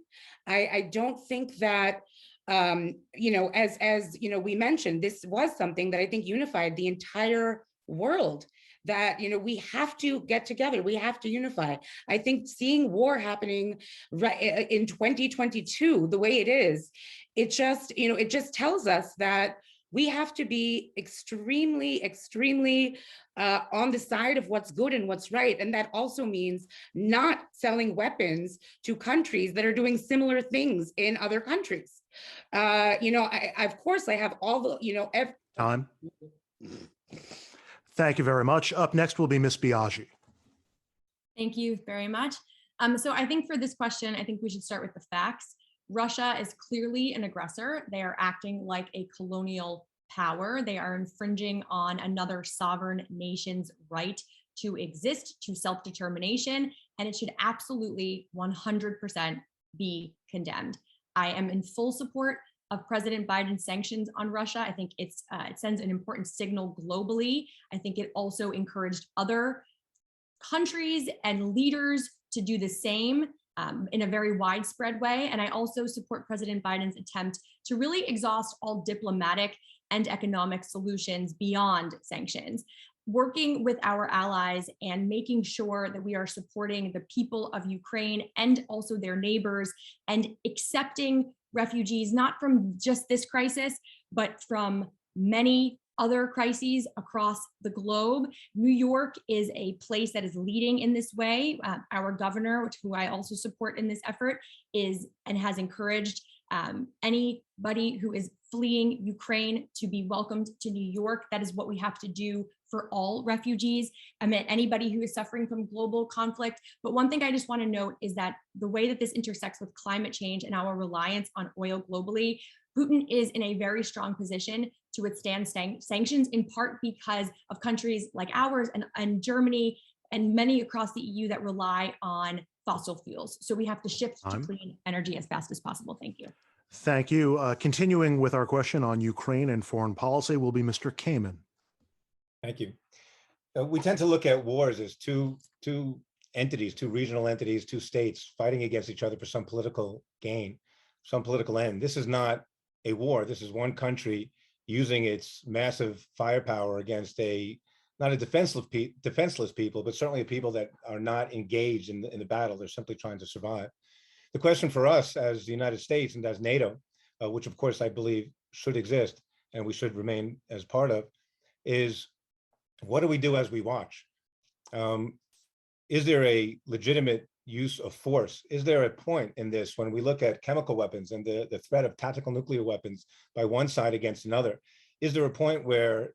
I don't think that, as we mentioned, this was something that I think unified the entire world, that, we have to get together. We have to unify. I think seeing war happening right in 2022, the way it is, it just tells us that we have to be extremely, extremely on the side of what's good and what's right. And that also means not selling weapons to countries that are doing similar things in other countries. Of course, I have all the, Time. Thank you very much. Up next will be Ms. Biaggi. Thank you very much. So I think for this question, I think we should start with the facts. Russia is clearly an aggressor. They are acting like a colonial power. They are infringing on another sovereign nation's right to exist, to self-determination, and it should absolutely 100% be condemned. I am in full support of President Biden's sanctions on Russia. I think it sends an important signal globally. I think it also encouraged other countries and leaders to do the same in a very widespread way. And I also support President Biden's attempt to really exhaust all diplomatic and economic solutions beyond sanctions, working with our allies and making sure that we are supporting the people of Ukraine and also their neighbors, and accepting refugees, not from just this crisis, but from many other crises across the globe. New York is a place that is leading in this way. Our governor, who I also support in this effort, is and has encouraged anybody who is fleeing Ukraine to be welcomed to New York. That is what we have to do for all refugees. I mean, anybody who is suffering from global conflict. But one thing I just want to note is that the way that this intersects with climate change and our reliance on oil globally, Putin is in a very strong position to withstand sanctions, in part because of countries like ours and Germany and many across the EU that rely on fossil fuels. So we have to shift to clean energy as fast as possible. Thank you. Thank you. Continuing with our question on Ukraine and foreign policy will be Mr. Kaiman. Thank you. We tend to look at wars as two entities, two regional entities, two states fighting against each other for some political gain, some political end. This is not a war. This is one country using its massive firepower against not a defenseless people, but certainly a people that are not engaged in the battle. They're simply trying to survive. The question for us as the United States and as NATO, which of course I believe should exist and we should remain as part of, is what do we do as we watch? Is there a legitimate use of force? Is there a point in this when we look at chemical weapons and the threat of tactical nuclear weapons by one side against another? Is there a point where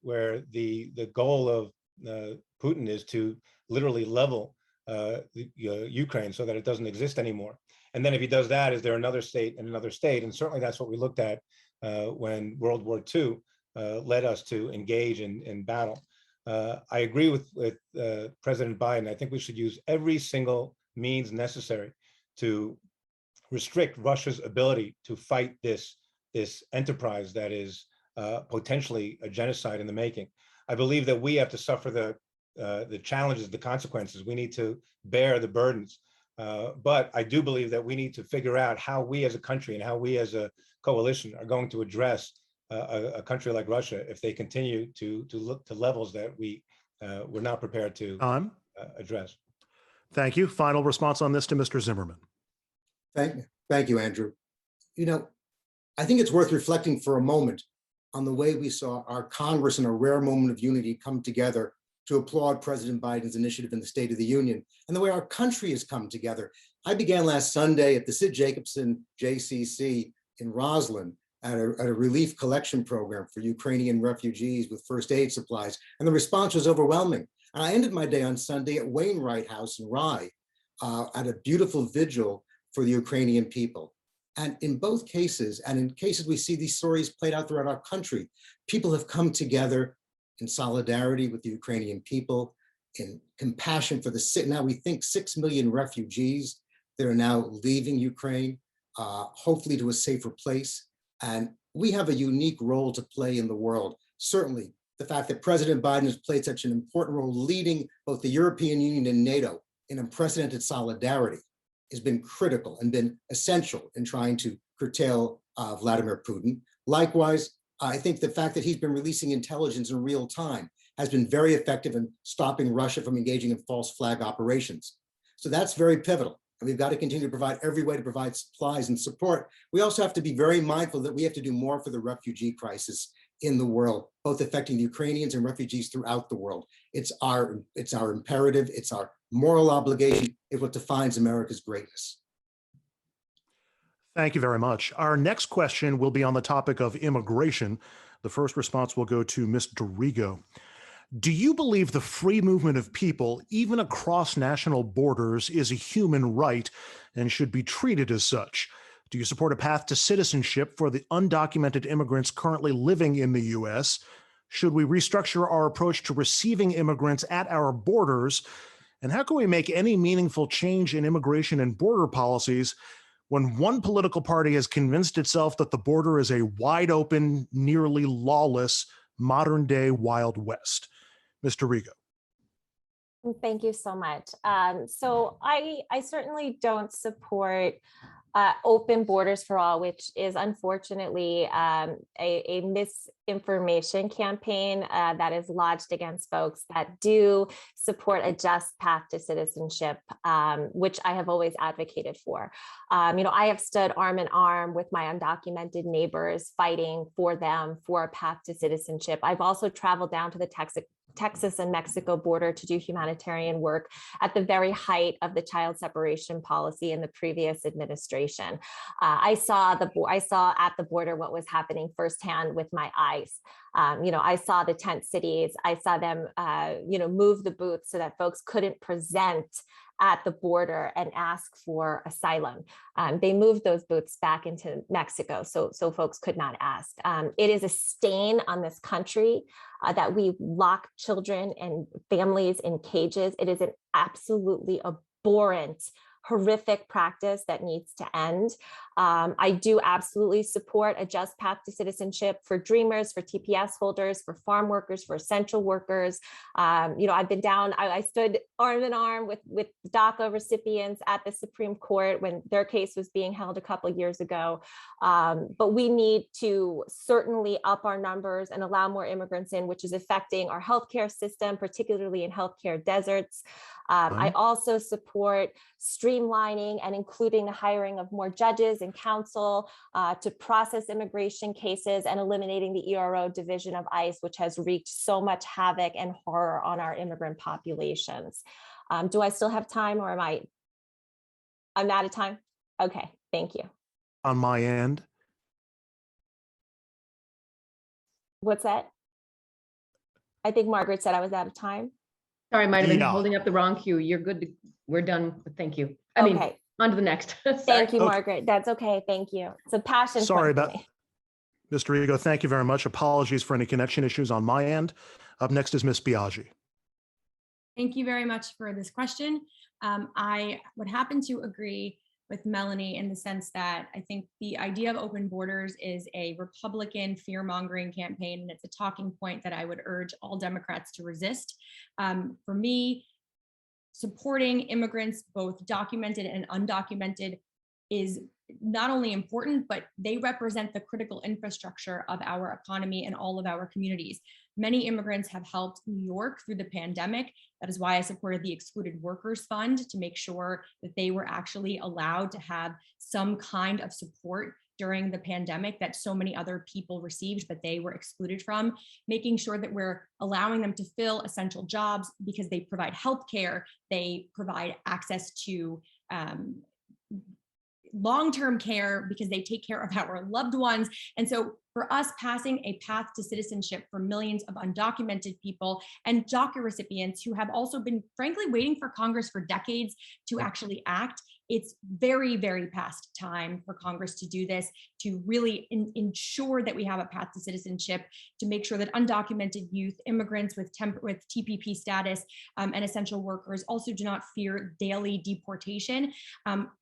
the goal of Putin is to literally level Ukraine so that it doesn't exist anymore? And then if he does that, is there another state and another state? And certainly that's what we looked at when World War II led us to engage in battle. I agree with President Biden. I think we should use every single means necessary to restrict Russia's ability to fight this enterprise that is potentially a genocide in the making. I believe that we have to suffer the challenges, the consequences. We need to bear the burdens. But I do believe that we need to figure out how we as a country and how we as a coalition are going to address a country like Russia if they continue to look to levels that we're not prepared to address. Thank you. Final response on this to Mr. Zimmerman. Thank you, Andrew. You know, I think it's worth reflecting for a moment on the way we saw our Congress in a rare moment of unity come together to applaud President Biden's initiative in the State of the Union, and the way our country has come together. I began last Sunday at the Sid Jacobson JCC in Roslyn at a relief collection program for Ukrainian refugees with first aid supplies, and the response was overwhelming. And I ended my day on Sunday at Wainwright House in Rye at a beautiful vigil for the Ukrainian people. And in both cases, and in cases we see these stories played out throughout our country, people have come together in solidarity with the Ukrainian people, in compassion for now we think 6 million refugees that are now leaving Ukraine, hopefully to a safer place. And we have a unique role to play in the world. Certainly, the fact that President Biden has played such an important role leading both the European Union and NATO in unprecedented solidarity has been critical and been essential in trying to curtail Vladimir Putin. Likewise, I think the fact that he's been releasing intelligence in real time has been very effective in stopping Russia from engaging in false flag operations. So that's very pivotal. And we've got to continue to provide every way to provide supplies and support. We also have to be very mindful that we have to do more for the refugee crisis in the world, both affecting the Ukrainians and refugees throughout the world. It's our imperative, it's our moral obligation, it's what defines America's greatness. Thank you very much. Our next question will be on the topic of immigration. The first response will go to Ms. Dorigo. Do you believe the free movement of people, even across national borders, is a human right and should be treated as such? Do you support a path to citizenship for the undocumented immigrants currently living in the U.S.? Should we restructure our approach to receiving immigrants at our borders? And how can we make any meaningful change in immigration and border policies when one political party has convinced itself that the border is a wide open, nearly lawless, modern day Wild West? Mr. Rigo. Thank you so much. So I certainly don't support open borders for all, which is unfortunately a misinformation campaign that is lodged against folks that do support a just path to citizenship, which I have always advocated for. I have stood arm in arm with my undocumented neighbors, fighting for them for a path to citizenship. I've also traveled down to the Texas and Mexico border to do humanitarian work at the very height of the child separation policy in the previous administration. I saw at the border what was happening firsthand with my eyes. I saw the tent cities. I saw them, move the booths so that folks couldn't present at the border and ask for asylum. They moved those booths back into Mexico so folks could not ask. It is a stain on this country that we lock children and families in cages. It is an absolutely abhorrent, horrific practice that needs to end. I do absolutely support a just path to citizenship for dreamers, for TPS holders, for farm workers, for essential workers. I've been down, I stood arm in arm with DACA recipients at the Supreme Court when their case was being held a couple of years ago. But we need to certainly up our numbers and allow more immigrants in, which is affecting our healthcare system, particularly in healthcare deserts. I also support streamlining and including the hiring of more judges and counsel to process immigration cases and eliminating the ERO division of ICE, which has wreaked so much havoc and horror on our immigrant populations. Do I still have time, or I'm out of time? Okay, thank you. On my end. What's that? I think Margaret said I was out of time. Sorry, I might have been holding up the wrong cue. You're good. We're done. Thank you. I mean, on to the next. Thank you, Margaret. That's okay. Thank you. It's a passion. Sorry about Mr. Rigo. Thank you very much. Apologies for any connection issues on my end. Up next is Ms. Biaggi. Thank you very much for this question. I would happen to agree with Melanie in the sense that I think the idea of open borders is a Republican fear-mongering campaign, and it's a talking point that I would urge all Democrats to resist. For me, supporting immigrants, both documented and undocumented, is not only important, but they represent the critical infrastructure of our economy and all of our communities. Many immigrants have helped New York through the pandemic. That is why I supported the Excluded Workers Fund, to make sure that they were actually allowed to have some kind of support during the pandemic that so many other people received, but they were excluded from, making sure that we're allowing them to fill essential jobs because they provide healthcare, they provide access to long-term care because they take care of our loved ones. And so for us, passing a path to citizenship for millions of undocumented people and DACA recipients who have also been, frankly, waiting for Congress for decades to actually act, it's very, very past time for Congress to do this, to really ensure that we have a path to citizenship, to make sure that undocumented youth, immigrants with TPP status, and essential workers also do not fear daily deportation.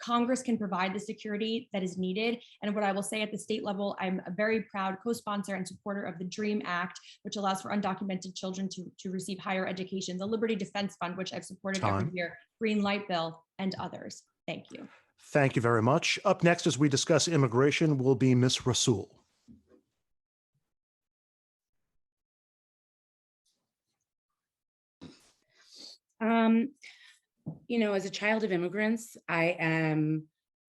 Congress can provide the security that is needed. And what I will say at the state level, I'm a very proud co-sponsor and supporter of the DREAM Act, which allows for undocumented children to receive higher education, the Liberty Defense Fund, which I've supported every year, Green Light Bill, and others. Thank you. Thank you very much. Up next, as we discuss immigration, will be Ms. Rasool. You know, as a child of immigrants, I am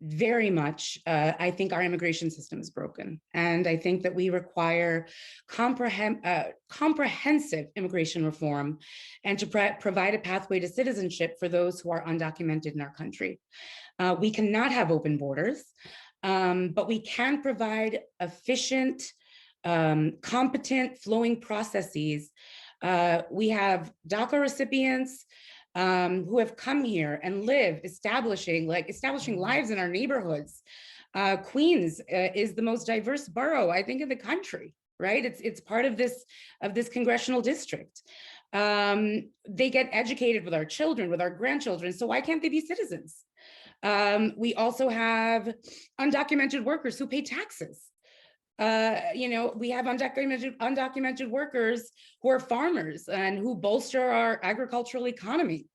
very much, I think our immigration system is broken. And I think that we require comprehensive immigration reform and to provide a pathway to citizenship for those who are undocumented in our country. We cannot have open borders, but we can provide efficient, competent, flowing processes. We have DACA recipients who have come here and live, establishing lives in our neighborhoods. Queens is the most diverse borough, I think, in the country, right? It's part of this congressional district. They get educated with our children, with our grandchildren, so why can't they be citizens? We also have undocumented workers who pay taxes. You know, we have undocumented workers who are farmers and who bolster our agricultural economy.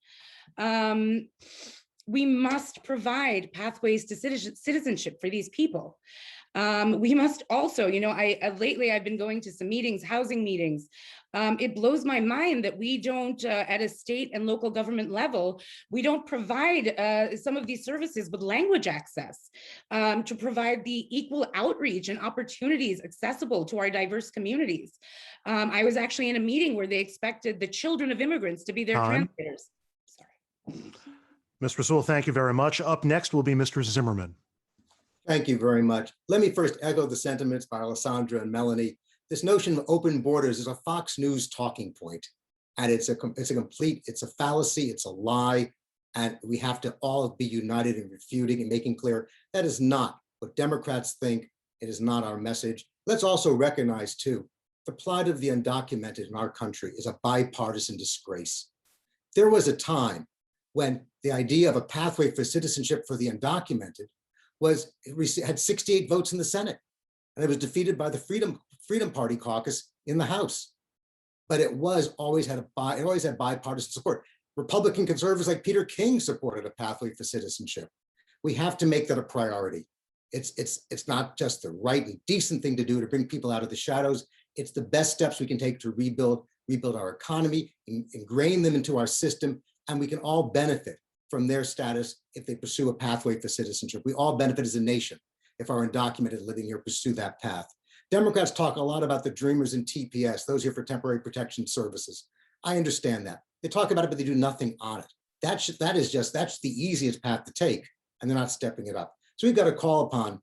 We must provide pathways to citizenship for these people. We must also, you know, lately I've been going to some meetings, housing meetings. It blows my mind that we don't, at a state and local government level, we don't provide some of these services with language access, to provide the equal outreach and opportunities accessible to our diverse communities. I was actually in a meeting where they expected the children of immigrants to be their translators. Sorry. Ms. Rasool, thank you very much. Up next will be Mr. Zimmerman. Thank you very much. Let me first echo the sentiments by Alessandra and Melanie. This notion of open borders is a Fox News talking point, and it's a fallacy, it's a lie, and we have to all be united in refuting and making clear that is not what Democrats think. It is not our message. Let's also recognize too, the plight of the undocumented in our country is a bipartisan disgrace. There was a time when the idea of a pathway for citizenship for the undocumented had 68 votes in the Senate, and it was defeated by the Freedom Party caucus in the House. But it always had bipartisan support. Republican conservatives like Peter King supported a pathway for citizenship. We have to make that a priority. It's not just the right and decent thing to do to bring people out of the shadows. It's the best steps we can take to rebuild our economy, ingrain them into our system, and we can all benefit from their status if they pursue a pathway for citizenship. We all benefit as a nation if our undocumented living here pursue that path. Democrats talk a lot about the dreamers in TPS, those here for temporary protection services. I understand that. They talk about it, but they do nothing on it. That's the easiest path to take, and they're not stepping it up. So we've got to call upon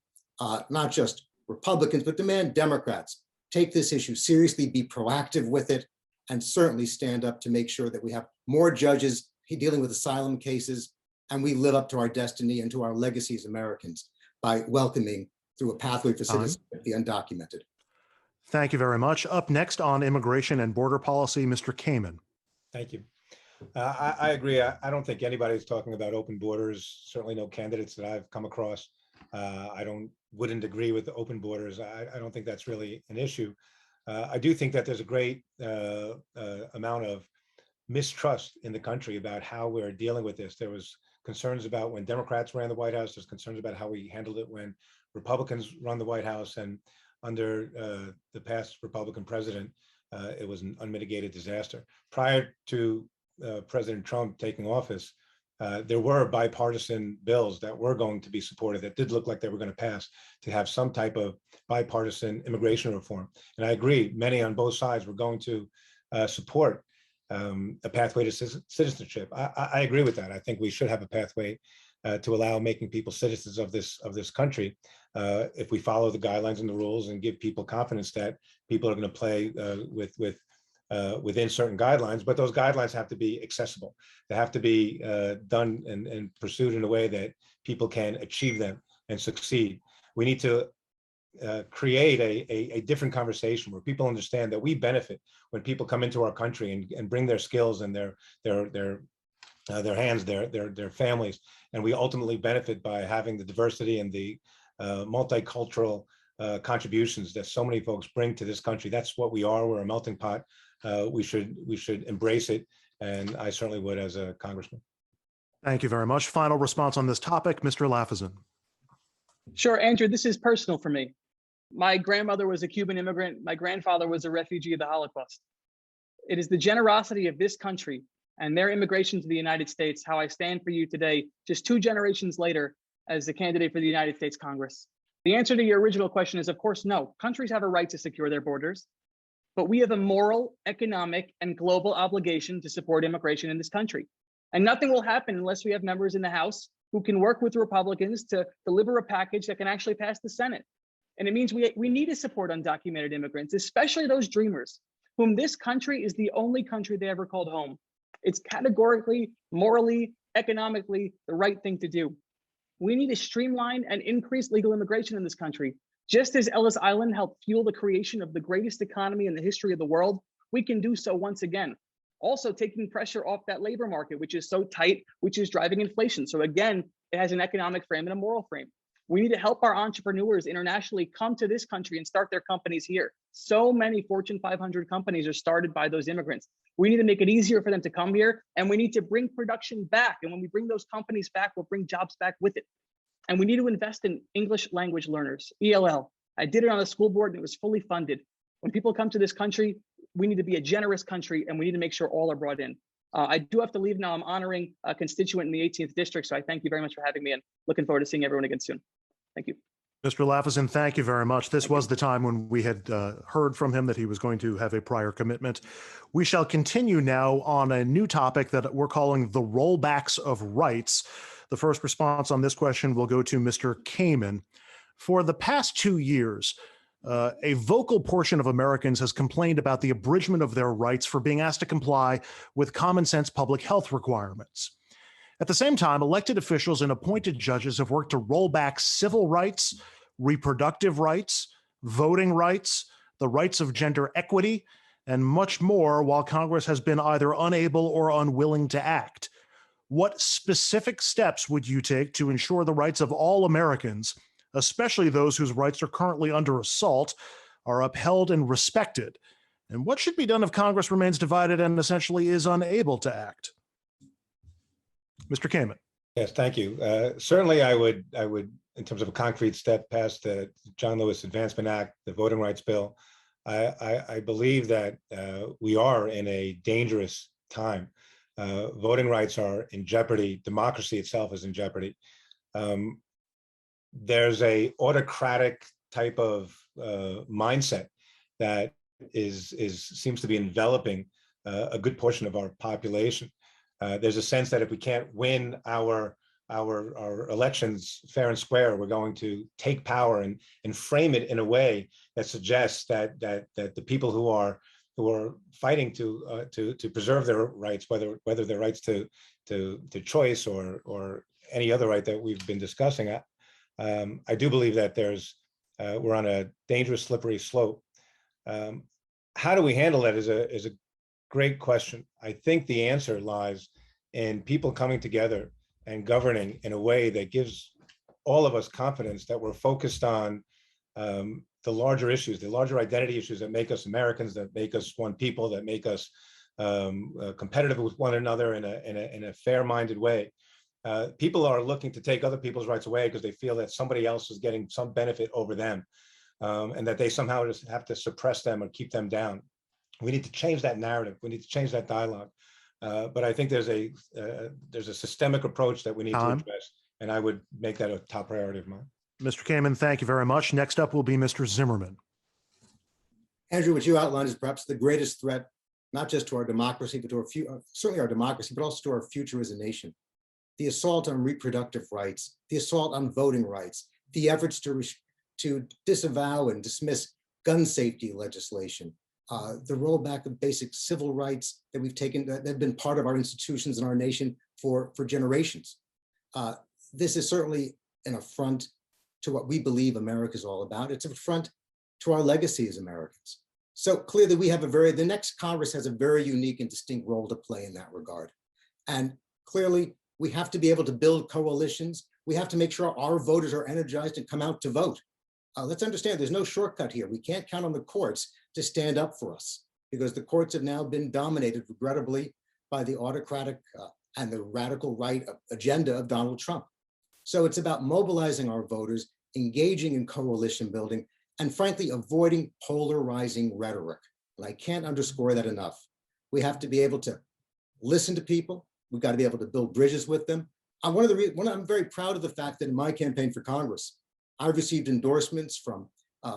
not just Republicans, but demand Democrats take this issue seriously, be proactive with it, and certainly stand up to make sure that we have more judges dealing with asylum cases, and we live up to our destiny and to our legacy as Americans by welcoming through a pathway for citizenship the undocumented. Thank you very much. Up next on immigration and border policy, Mr. Kaiman. Thank you. I agree. I don't think anybody's talking about open borders. Certainly no candidates that I've come across. Wouldn't agree with the open borders. I don't think that's really an issue. I do think that there's a great amount of mistrust in the country about how we're dealing with this. There was concerns about when Democrats ran the White House. There's concerns about how we handled it when Republicans run the White House, and under the past Republican president, it was an unmitigated disaster. Prior to President Trump taking office, there were bipartisan bills that were going to be supported that did look like they were going to pass to have some type of bipartisan immigration reform. And I agree, many on both sides were going to support a pathway to citizenship. I agree with that. I think we should have a pathway to allow making people citizens of this country if we follow the guidelines and the rules and give people confidence that people are going to play within certain guidelines, but those guidelines have to be accessible. They have to be done and pursued in a way that people can achieve them and succeed. We need to create a different conversation where people understand that we benefit when people come into our country and bring their skills and their hands, their families, and we ultimately benefit by having the diversity and the multicultural contributions that so many folks bring to this country. That's what we are. We're a melting pot. We should embrace it, and I certainly would as a congressman. Thank you very much. Final response on this topic, Mr. Lafazan. Sure, Andrew, this is personal for me. My grandmother was a Cuban immigrant. My grandfather was a refugee of the Holocaust. It is the generosity of this country and their immigration to the United States how I stand for you today, just 2 generations later, as a candidate for the United States Congress. The answer to your original question is, of course, no. Countries have a right to secure their borders, but we have a moral, economic, and global obligation to support immigration in this country. And nothing will happen unless we have members in the House who can work with Republicans to deliver a package that can actually pass the Senate. And it means we need to support undocumented immigrants, especially those dreamers, whom this country is the only country they ever called home. It's categorically, morally, economically the right thing to do. We need to streamline and increase legal immigration in this country. Just as Ellis Island helped fuel the creation of the greatest economy in the history of the world, we can do so once again. Also taking pressure off that labor market, which is so tight, which is driving inflation. So again, it has an economic frame and a moral frame. We need to help our entrepreneurs internationally come to this country and start their companies here. So many Fortune 500 companies are started by those immigrants. We need to make it easier for them to come here, and we need to bring production back. And when we bring those companies back, we'll bring jobs back with it. And we need to invest in English language learners, ELL. I did it on the school board and it was fully funded. When people come to this country, we need to be a generous country and we need to make sure all are brought in. I do have to leave now. I'm honoring a constituent in the 18th district. So I thank you very much for having me and looking forward to seeing everyone again soon. Thank you. Mr. Lafazan, thank you very much. This was the time when we had heard from him that he was going to have a prior commitment. We shall continue now on a new topic that we're calling the rollbacks of rights. The first response on this question will go to Mr. Kaiman. For the past 2 years, a vocal portion of Americans has complained about the abridgment of their rights for being asked to comply with common sense public health requirements. At the same time, elected officials and appointed judges have worked to roll back civil rights, reproductive rights, voting rights, the rights of gender equity, and much more, while Congress has been either unable or unwilling to act. What specific steps would you take to ensure the rights of all Americans, especially those whose rights are currently under assault, are upheld and respected? And what should be done if Congress remains divided and essentially is unable to act? Mr. Kaiman. Yes, thank you. Certainly, I would, in terms of a concrete step, pass the John Lewis Advancement Act, the Voting Rights Bill. I believe that we are in a dangerous time. Voting rights are in jeopardy. Democracy itself is in jeopardy. There's a autocratic type of mindset that seems to be enveloping a good portion of our population. There's a sense that if we can't win our elections fair and square, we're going to take power and frame it in a way that suggests that the people who are fighting to preserve their rights, whether their rights to choice or any other right that we've been discussing, I do believe that we're on a dangerous, slippery slope. How do we handle that is a great question. I think the answer lies in people coming together and governing in a way that gives all of us confidence that we're focused on the larger issues, the larger identity issues that make us Americans, that make us one people, that make us competitive with one another in a fair-minded way. People are looking to take other people's rights away because they feel that somebody else is getting some benefit over them, and that they somehow just have to suppress them or keep them down. We need to change that narrative. We need to change that dialogue. But I think there's a systemic approach that we need to address, and I would make that a top priority of mine. Mr. Kaiman, thank you very much. Next up will be Mr. Zimmerman. Andrew, what you outlined is perhaps the greatest threat, not just to our democracy, but to our certainly our democracy, but also to our future as a nation. The assault on reproductive rights, the assault on voting rights, the efforts to disavow and dismiss gun safety legislation, the rollback of basic civil rights that we've taken, that have been part of our institutions in our nation for generations. This is certainly an affront to what we believe America is all about. It's an affront to our legacy as Americans. So clearly we have the next Congress has a very unique and distinct role to play in that regard. And clearly we have to be able to build coalitions. We have to make sure our voters are energized and come out to vote. Let's understand there's no shortcut here. We can't count on the courts to stand up for us because the courts have now been dominated, regrettably, by the autocratic and the radical right agenda of Donald Trump. So it's about mobilizing our voters, engaging in coalition building, and frankly, avoiding polarizing rhetoric. And I can't underscore that enough. We have to be able to listen to people. We've got to be able to build bridges with them. I'm very proud of the fact that in my campaign for Congress, I've received endorsements from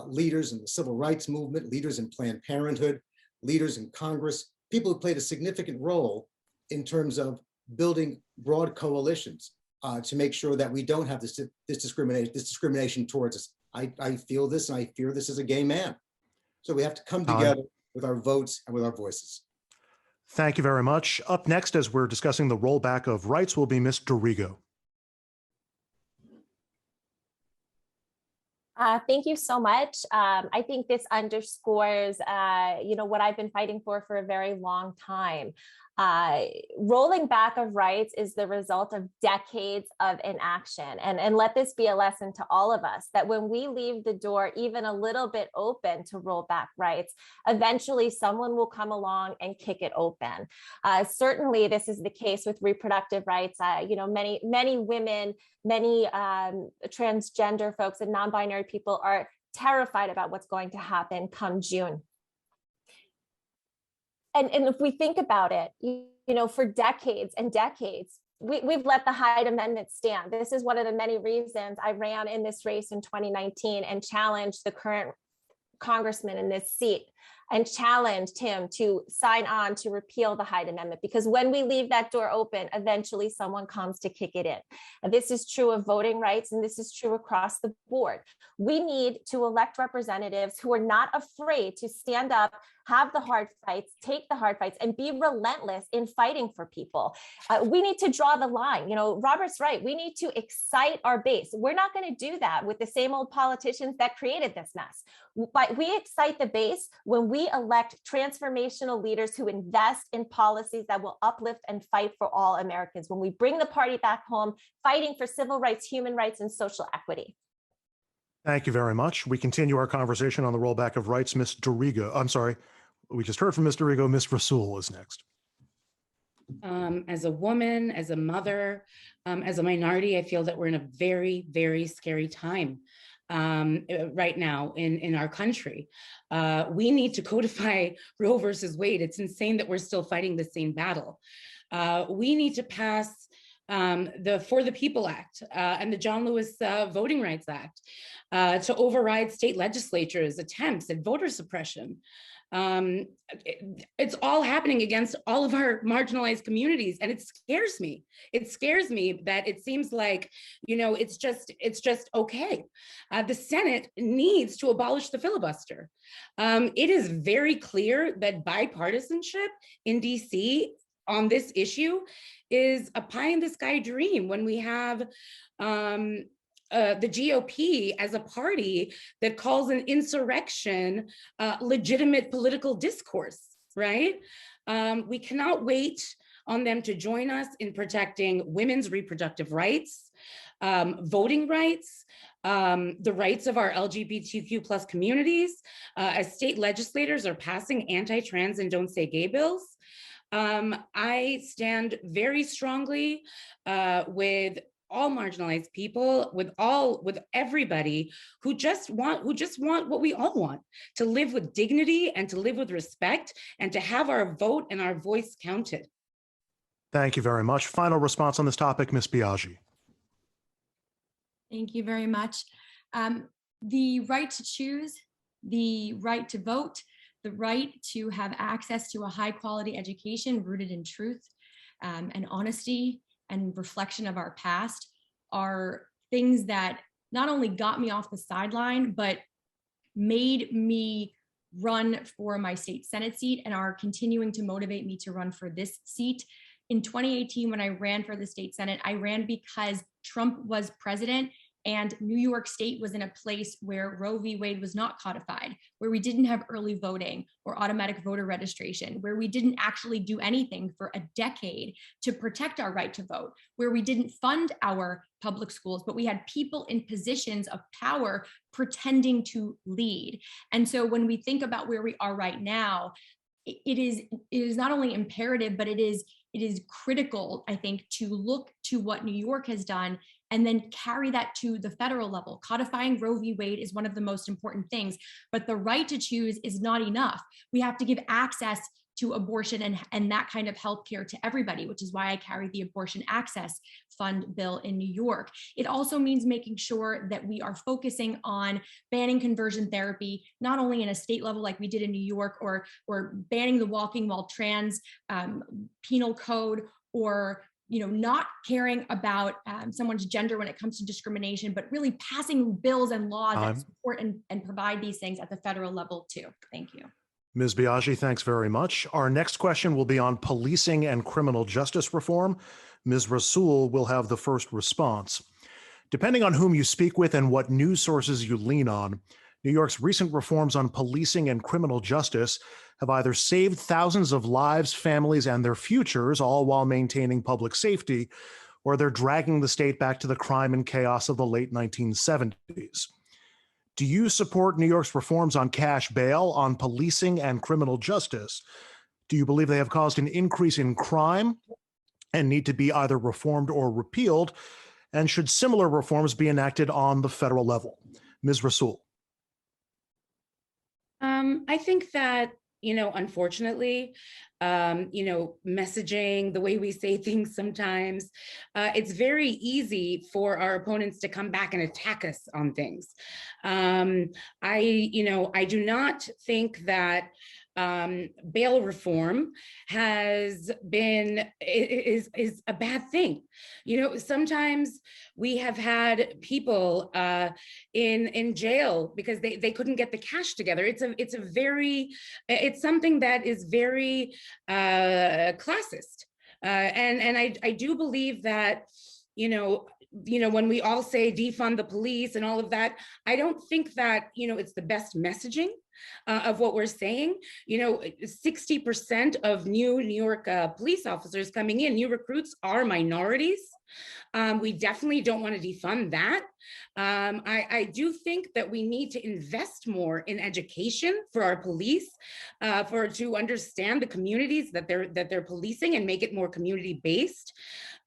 leaders in the civil rights movement, leaders in Planned Parenthood, leaders in Congress, people who played a significant role in terms of building broad coalitions to make sure that we don't have this discrimination towards us. I feel this and I fear this as a gay man. So we have to come together with our votes and with our voices. Thank you very much. Up next, as we're discussing the rollback of rights, will be Ms. Dorigo. Thank you so much. I think this underscores, what I've been fighting for a very long time. Rolling back of rights is the result of decades of inaction. And let this be a lesson to all of us that when we leave the door even a little bit open to roll back rights, eventually someone will come along and kick it open. Certainly, this is the case with reproductive rights. Many women, many transgender folks and non-binary people are terrified about what's going to happen come June. And if we think about it, for decades and decades, we've let the Hyde Amendment stand. This is one of the many reasons I ran in this race in 2019 and challenged the current congressman in this seat and challenged him to sign on to repeal the Hyde Amendment, because when we leave that door open, eventually someone comes to kick it in. And this is true of voting rights, and this is true across the board. We need to elect representatives who are not afraid to stand up, have the hard fights, take the hard fights, and be relentless in fighting for people. We need to draw the line. Robert's right. We need to excite our base. We're not going to do that with the same old politicians that created this mess. But we excite the base when we elect transformational leaders who invest in policies that will uplift and fight for all Americans. When we bring the party back home, fighting for civil rights, human rights, and social equity. Thank you very much. We continue our conversation on the rollback of rights. Ms. Dorigo, I'm sorry, we just heard from Ms. Dorigo. Ms. Rasool is next. As a woman, as a mother, as a minority, I feel that we're in a very, very scary time right now in our country. We need to codify Roe versus Wade. It's insane that we're still fighting the same battle. We need to pass the For the People Act and the John Lewis Voting Rights Act to override state legislatures' attempts at voter suppression. It's all happening against all of our marginalized communities, and it scares me. It scares me that it seems like, it's just okay. The Senate needs to abolish the filibuster. It is very clear that bipartisanship in DC on this issue is a pie in the sky dream when we have the GOP as a party that calls an insurrection legitimate political discourse, right? We cannot wait on them to join us in protecting women's reproductive rights, voting rights, the rights of our LGBTQ plus communities, as state legislators are passing anti-trans and don't say gay bills. I stand very strongly with all marginalized people, with everybody who just want what we all want, to live with dignity and to live with respect and to have our vote and our voice counted. Thank you very much. Final response on this topic, Ms. Biaggi. Thank you very much. The right to choose, the right to vote, the right to have access to a high quality education rooted in truth and honesty and reflection of our past are things that not only got me off the sideline, but made me run for my state Senate seat and are continuing to motivate me to run for this seat. In 2018, when I ran for the state Senate, I ran because Trump was president and New York State was in a place where Roe v. Wade was not codified, where we didn't have early voting or automatic voter registration, where we didn't actually do anything for a decade to protect our right to vote, where we didn't fund our public schools, but we had people in positions of power pretending to lead. And so when we think about where we are right now, it is not only imperative, but it is critical, I think, to look to what New York has done and then carry that to the federal level. Codifying Roe v. Wade is one of the most important things, but the right to choose is not enough. We have to give access to abortion and that kind of healthcare to everybody, which is why I carry the Abortion Access Fund bill in New York. It also means making sure that we are focusing on banning conversion therapy, not only in a state level like we did in New York, or banning the walking while trans penal code, or not caring about someone's gender when it comes to discrimination, but really passing bills and laws that support and provide these things at the federal level too. Thank you. Ms. Biaggi, thanks very much. Our next question will be on policing and criminal justice reform. Ms. Rasool will have the first response. Depending on whom you speak with and what news sources you lean on, New York's recent reforms on policing and criminal justice have either saved thousands of lives, families, and their futures, all while maintaining public safety, or they're dragging the state back to the crime and chaos of the late 1970s. Do you support New York's reforms on cash bail, on policing and criminal justice? Do you believe they have caused an increase in crime and need to be either reformed or repealed? And should similar reforms be enacted on the federal level? Ms. Rasool. I think that, unfortunately, messaging, the way we say things sometimes, it's very easy for our opponents to come back and attack us on things. I do not think that bail reform is a bad thing. Sometimes we have had people in jail because they couldn't get the cash together. It's something that is very classist, and I do believe that when we all say defund the police and all of that, I don't think that it's the best messaging of what we're saying. 60% of new New York police officers coming in, new recruits, are minorities. We definitely don't want to defund that. I do think that we need to invest more in education for our police, to understand the communities that they're policing and make it more community based.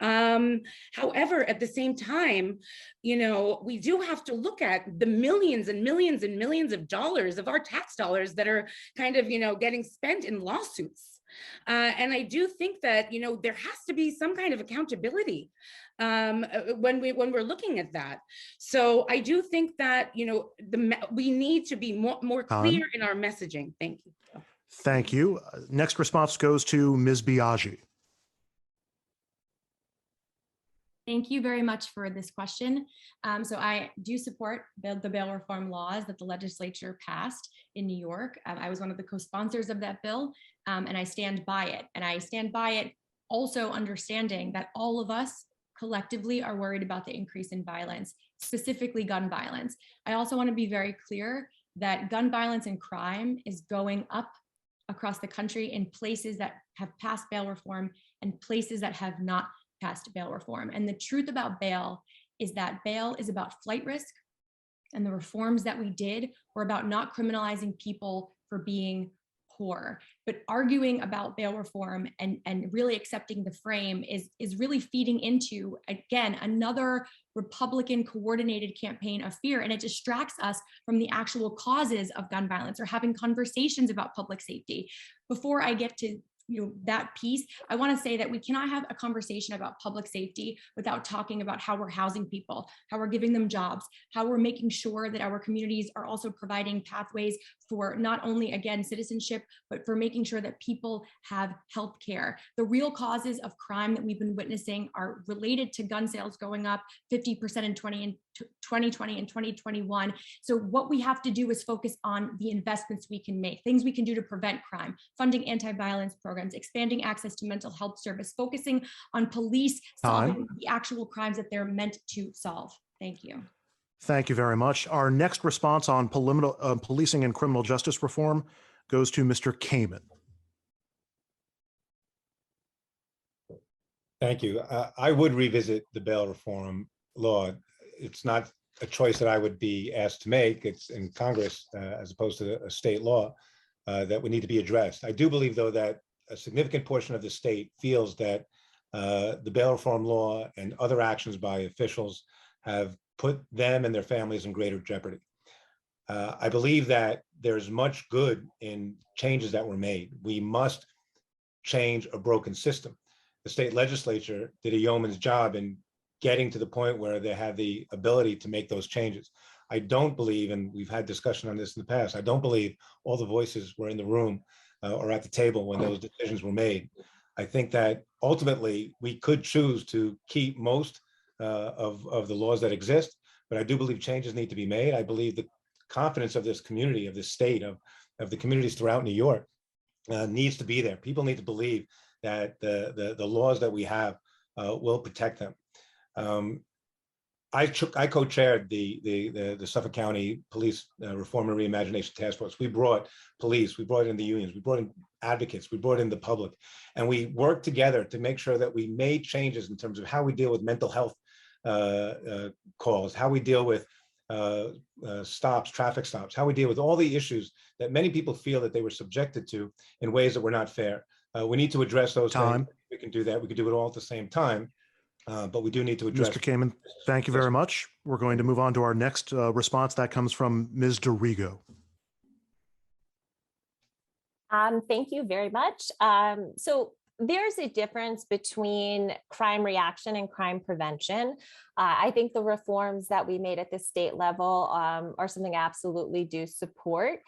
However, at the same time, we do have to look at the millions and millions and millions of dollars of our tax dollars that are kind of, getting spent in lawsuits. And I do think that, there has to be some kind of accountability when we're looking at that. So I do think that, we need to be more clear in our messaging. Thank you. Thank you. Next response goes to Ms. Biaggi. Thank you very much for this question. So I do support the bail reform laws that the legislature passed in New York. I was one of the co-sponsors of that bill, and I stand by it. And I stand by it also understanding that all of us collectively are worried about the increase in violence, specifically gun violence. I also want to be very clear that gun violence and crime is going up across the country in places that have passed bail reform and places that have not passed bail reform. And the truth about bail is that bail is about flight risk, and the reforms that we did were about not criminalizing people for being poor. But arguing about bail reform and really accepting the frame is really feeding into, again, another Republican coordinated campaign of fear, and it distracts us from the actual causes of gun violence or having conversations about public safety. Before I get to that piece, I want to say that we cannot have a conversation about public safety without talking about how we're housing people, how we're giving them jobs, how we're making sure that our communities are also providing pathways for not only, again, citizenship, but for making sure that people have health care. The real causes of crime that we've been witnessing are related to gun sales going up 50% in 2020 and 2021. So what we have to do is focus on the investments we can make, things we can do to prevent crime, funding anti-violence programs, expanding access to mental health service, focusing on police solving the actual crimes that they're meant to solve. Thank you. Thank you very much. Our next response on policing and criminal justice reform goes to Mr. Kaiman. Thank you. I would revisit the bail reform law. It's not a choice that I would be asked to make. It's in Congress as opposed to a state law that would need to be addressed. I do believe, though, that a significant portion of the state feels that the bail reform law and other actions by officials have put them and their families in greater jeopardy. I believe that there's much good in changes that were made. We must change a broken system. The state legislature did a yeoman's job in getting to the point where they had the ability to make those changes. I don't believe, and we've had discussion on this in the past, I don't believe all the voices were in the room or at the table when those decisions were made. I think that ultimately we could choose to keep most of the laws that exist, but I do believe changes need to be made. I believe the confidence of this community, of this state, of the communities throughout New York needs to be there. People need to believe that the laws that we have will protect them. I co-chaired the Suffolk County Police Reform and Reimagination Task Force. We brought police, we brought in the unions, we brought in advocates, we brought in the public, and we worked together to make sure that we made changes in terms of how we deal with mental health calls, how we deal with stops, traffic stops, how we deal with all the issues that many people feel that they were subjected to in ways that were not fair. We need to address those things. We can do that. We can do it all at the same time. But we do need to address. Mr. Kaiman, thank you very much. We're going to move on to our next response. That comes from Ms. DeRigo. Thank you very much. So there's a difference between crime reaction and crime prevention. I think the reforms that we made at the state level are something I absolutely do support.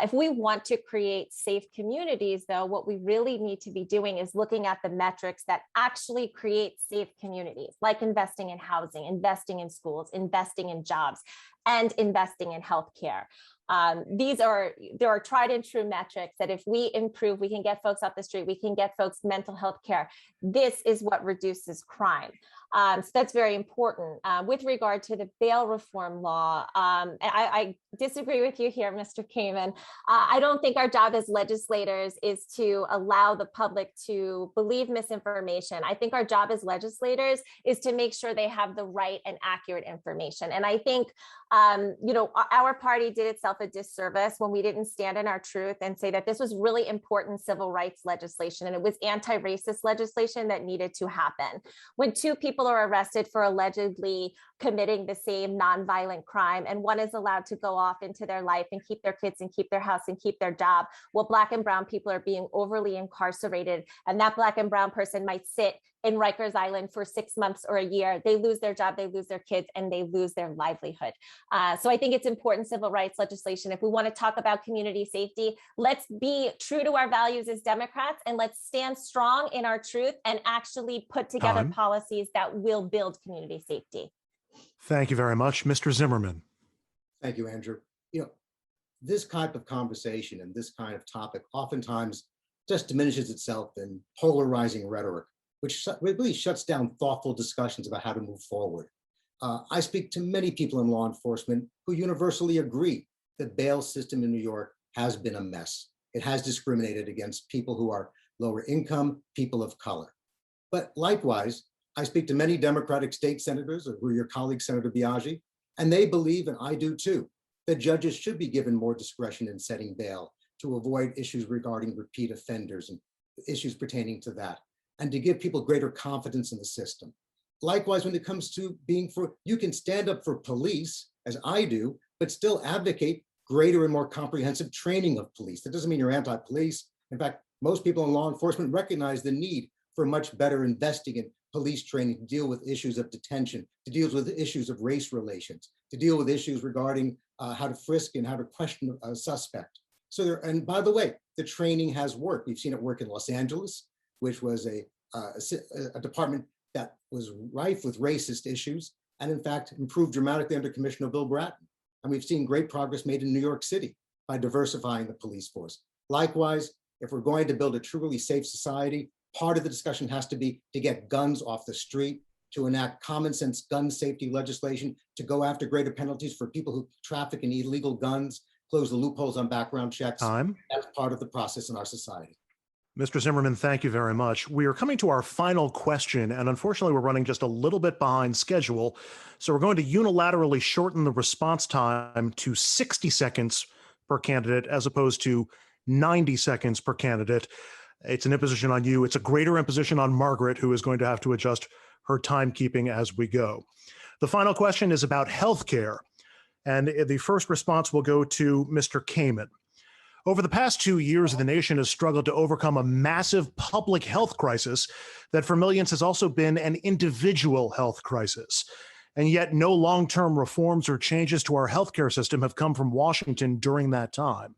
If we want to create safe communities, though, what we really need to be doing is looking at the metrics that actually create safe communities, like investing in housing, investing in schools, investing in jobs, and investing in healthcare. There are tried and true metrics that if we improve, we can get folks off the street, we can get folks mental health care. This is what reduces crime. So that's very important. With regard to the bail reform law, I disagree with you here, Mr. Kaiman. I don't think our job as legislators is to allow the public to believe misinformation. I think our job as legislators is to make sure they have the right and accurate information. And I think, our party did itself a disservice when we didn't stand in our truth and say that this was really important civil rights legislation, and it was anti-racist legislation that needed to happen. When two people are arrested for allegedly committing the same nonviolent crime, and one is allowed to go off into their life and keep their kids and keep their house and keep their job, while Black and brown people are being overly incarcerated, and that Black and brown person might sit in Rikers Island for 6 months or a year, they lose their job, they lose their kids, and they lose their livelihood. So I think it's important civil rights legislation. If we want to talk about community safety, let's be true to our values as Democrats, and let's stand strong in our truth and actually put together policies that will build community safety. Thank you very much. Mr. Zimmerman. Thank you, Andrew. This type of conversation and this kind of topic oftentimes just diminishes itself in polarizing rhetoric, which really shuts down thoughtful discussions about how to move forward. I speak to many people in law enforcement who universally agree the bail system in New York has been a mess. it has discriminated against people who are lower income, people of color. But likewise, I speak to many Democratic state senators, who are your colleague, Senator Biaggi, and they believe, and I do too, that judges should be given more discretion in setting bail to avoid issues regarding repeat offenders and issues pertaining to that, and to give people greater confidence in the system. Likewise, when it comes to you can stand up for police, as I do, but still advocate greater and more comprehensive training of police. That doesn't mean you're anti-police. In fact, most people in law enforcement recognize the need for much better investing in police training to deal with issues of detention, to deal with issues of race relations, to deal with issues regarding how to frisk and how to question a suspect. So and by the way, the training has worked. We've seen it work in Los Angeles, which was a department that was rife with racist issues, and in fact, improved dramatically under Commissioner Bill Bratton. And we've seen great progress made in New York City by diversifying the police force. Likewise, if we're going to build a truly safe society, part of the discussion has to be to get guns off the street, to enact common sense gun safety legislation, to go after greater penalties for people who traffic in illegal guns, close the loopholes on background checks. That's part of the process in our society. Mr. Zimmerman, thank you very much. We are coming to our final question, and unfortunately, we're running just a little bit behind schedule. So we're going to unilaterally shorten the response time to 60 seconds per candidate, as opposed to 90 seconds per candidate. It's an imposition on you. It's a greater imposition on Margaret, who is going to have to adjust her timekeeping as we go. The final question is about healthcare, and the first response will go to Mr. Kaiman. Over the past 2 years, the nation has struggled to overcome a massive public health crisis that for millions has also been an individual health crisis. And yet no long-term reforms or changes to our healthcare system have come from Washington during that time.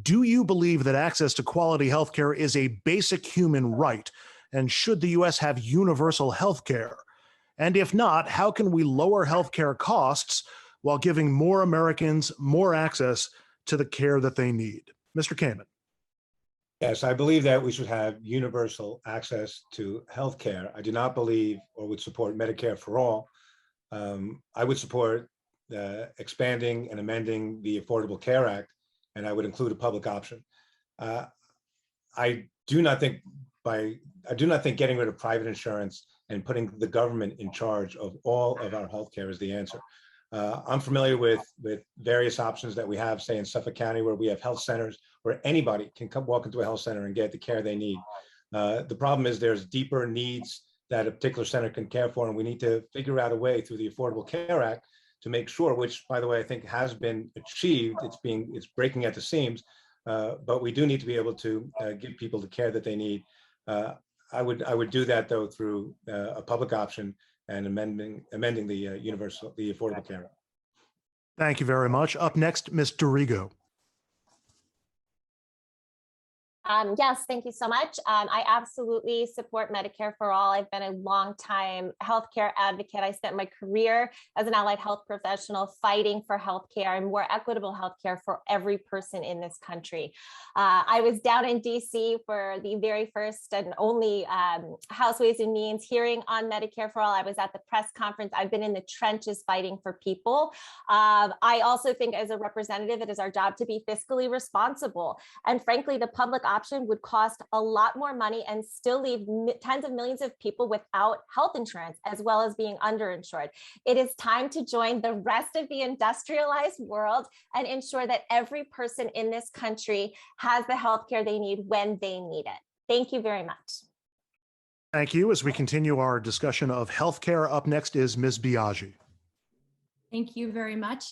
Do you believe that access to quality healthcare is a basic human right? And should the U.S. have universal healthcare? And if not, how can we lower healthcare costs while giving more Americans more access to the care that they need? Mr. Kaiman. Yes, I believe that we should have universal access to healthcare. I do not believe or would support Medicare for all. I would support expanding and amending the Affordable Care Act, and I would include a public option. I do not think getting rid of private insurance and putting the government in charge of all of our healthcare is the answer. I'm familiar with various options that we have, say in Suffolk County, where we have health centers where anybody can walk into a health center and get the care they need. The problem is there's deeper needs that a particular center can care for, and we need to figure out a way through the Affordable Care Act to make sure, which by the way, I think has been achieved. It's breaking at the seams, but we do need to be able to give people the care that they need. I would do that though through a public option and amending the Affordable Care Act. Thank you very much. Up next, Ms. Dorigo. Yes, thank you so much. I absolutely support Medicare for all. I've been a long-time healthcare advocate. I spent my career as an allied health professional fighting for healthcare and more equitable healthcare for every person in this country. I was down in DC for the very first and only House Ways and Means hearing on Medicare for all. I was at the press conference. I've been in the trenches fighting for people. I also think as a representative, it is our job to be fiscally responsible. And frankly, the public option would cost a lot more money and still leave tens of millions of people without health insurance, as well as being underinsured. It is time to join the rest of the industrialized world and ensure that every person in this country has the healthcare they need when they need it. Thank you very much. Thank you. As we continue our discussion of healthcare, up next is Ms. Biaggi. Thank you very much.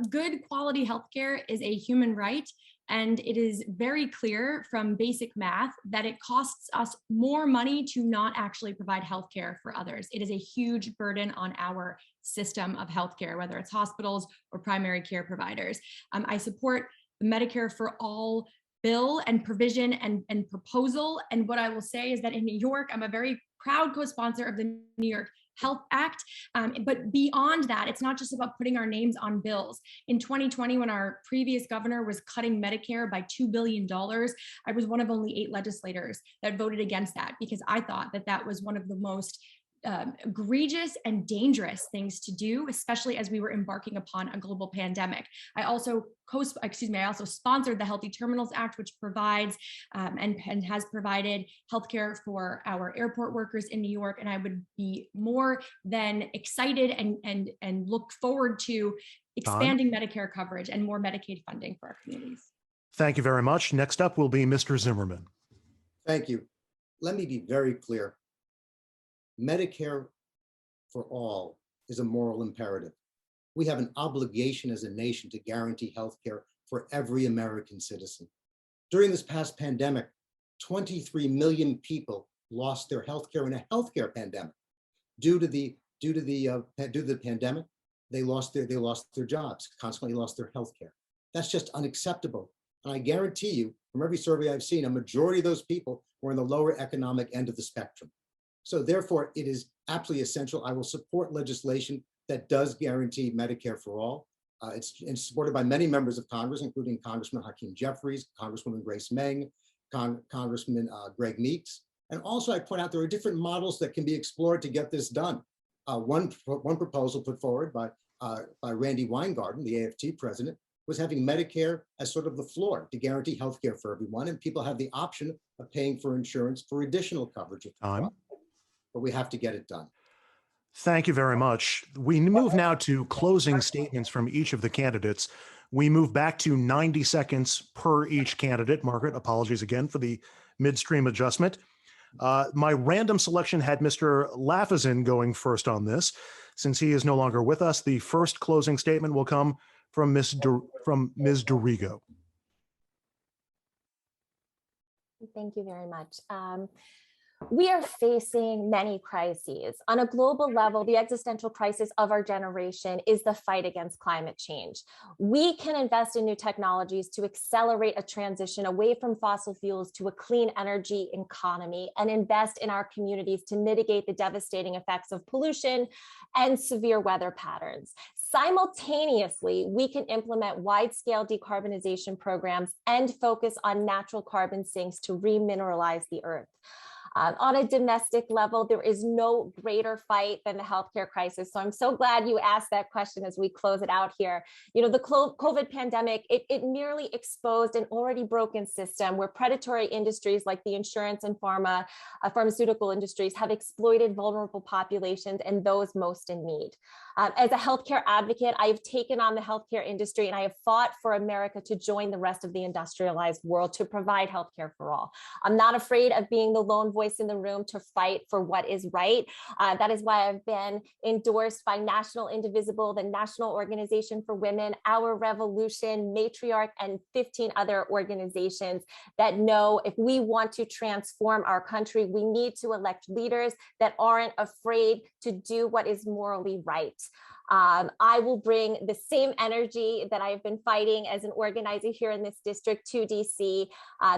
Good quality healthcare is a human right. And it is very clear from basic math that it costs us more money to not actually provide healthcare for others. It is a huge burden on our system of healthcare, whether it's hospitals or primary care providers. I support the Medicare for all bill and provision and proposal. And what I will say is that in New York, I'm a very proud co-sponsor of the New York Health Act. But beyond that, it's not just about putting our names on bills. In 2020, when our previous governor was cutting Medicare by $2 billion, I was one of only 8 legislators that voted against that because I thought that that was one of the most egregious and dangerous things to do, especially as we were embarking upon a global pandemic. I also sponsored the Healthy Terminals Act, which provides and has provided healthcare for our airport workers in New York. And I would be more than excited and look forward to expanding Medicare coverage and more Medicaid funding for our communities. Thank you very much. Next up will be Mr. Zimmerman. Thank you. Let me be very clear. Medicare for all is a moral imperative. We have an obligation as a nation to guarantee health care for every American citizen. During this past pandemic, 23 million people lost their health care in a healthcare pandemic. Due to the pandemic, they lost their jobs, consequently lost their health care. That's just unacceptable. And I guarantee you, from every survey I've seen, a majority of those people were in the lower economic end of the spectrum. So therefore, it is absolutely essential. I will support legislation that does guarantee Medicare for all. It's supported by many members of Congress, including Congressman Hakeem Jeffries, Congresswoman Grace Meng, Congressman Greg Meeks. And also I point out there are different models that can be explored to get this done. One proposal put forward by Randy Weingarten, the AFT president, was having Medicare as sort of the floor to guarantee healthcare for everyone, and people have the option of paying for insurance for additional coverage. But we have to get it done. Thank you very much. We move now to closing statements from each of the candidates. We move back to 90 seconds per each candidate. Margaret, apologies again for the midstream adjustment. My random selection had Mr. Lafazan going first on this. Since he is no longer with us, the first closing statement will come from Ms. Dorigo. Thank you very much. We are facing many crises. On a global level, the existential crisis of our generation is the fight against climate change. We can invest in new technologies to accelerate a transition away from fossil fuels to a clean energy economy and invest in our communities to mitigate the devastating effects of pollution and severe weather patterns. Simultaneously, we can implement wide-scale decarbonization programs and focus on natural carbon sinks to remineralize the earth. On a domestic level, there is no greater fight than the healthcare crisis. So I'm so glad you asked that question as we close it out here. You know, the COVID pandemic, it merely exposed an already broken system where predatory industries like the insurance and pharmaceutical industries have exploited vulnerable populations and those most in need. As a healthcare advocate, I have taken on the healthcare industry and I have fought for America to join the rest of the industrialized world to provide healthcare for all. I'm not afraid of being the lone voice in the room to fight for what is right. That is why I've been endorsed by National Indivisible, the National Organization for Women, Our Revolution, Matriarch, and 15 other organizations that know if we want to transform our country, we need to elect leaders that aren't afraid to do what is morally right. I will bring the same energy that I've been fighting as an organizer here in this district to DC.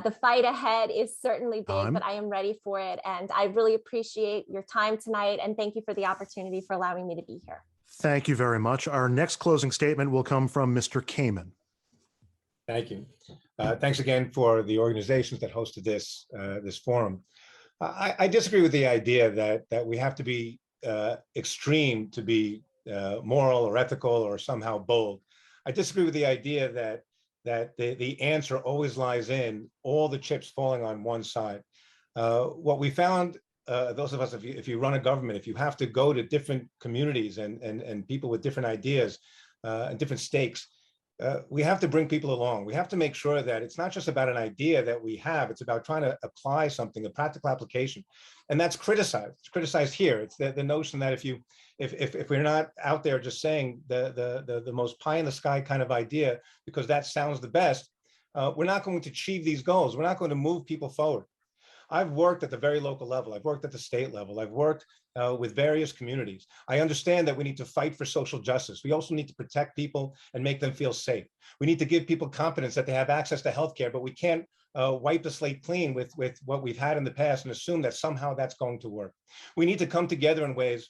The fight ahead is certainly big, but I am ready for it. And I really appreciate your time tonight. And thank you for the opportunity for allowing me to be here. Thank you very much. Our next closing statement will come from Mr. Kaiman. Thank you. Thanks again for the organizations that hosted this forum. I disagree with the idea that we have to be extreme to be moral or ethical or somehow bold. I disagree with the idea that the answer always lies in all the chips falling on one side. What we found, those of us, if you run a government, if you have to go to different communities and people with different ideas and different stakes, we have to bring people along. We have to make sure that it's not just about an idea that we have, it's about trying to apply something, a practical application. And that's criticized. It's criticized here. It's the notion that if we're not out there just saying the most pie in the sky kind of idea, because that sounds the best, we're not going to achieve these goals. We're not going to move people forward. I've worked at the very local level. I've worked at the state level. I've worked with various communities. I understand that we need to fight for social justice. We also need to protect people and make them feel safe. We need to give people confidence that they have access to healthcare, but we can't wipe the slate clean with what we've had in the past and assume that somehow that's going to work. We need to come together in ways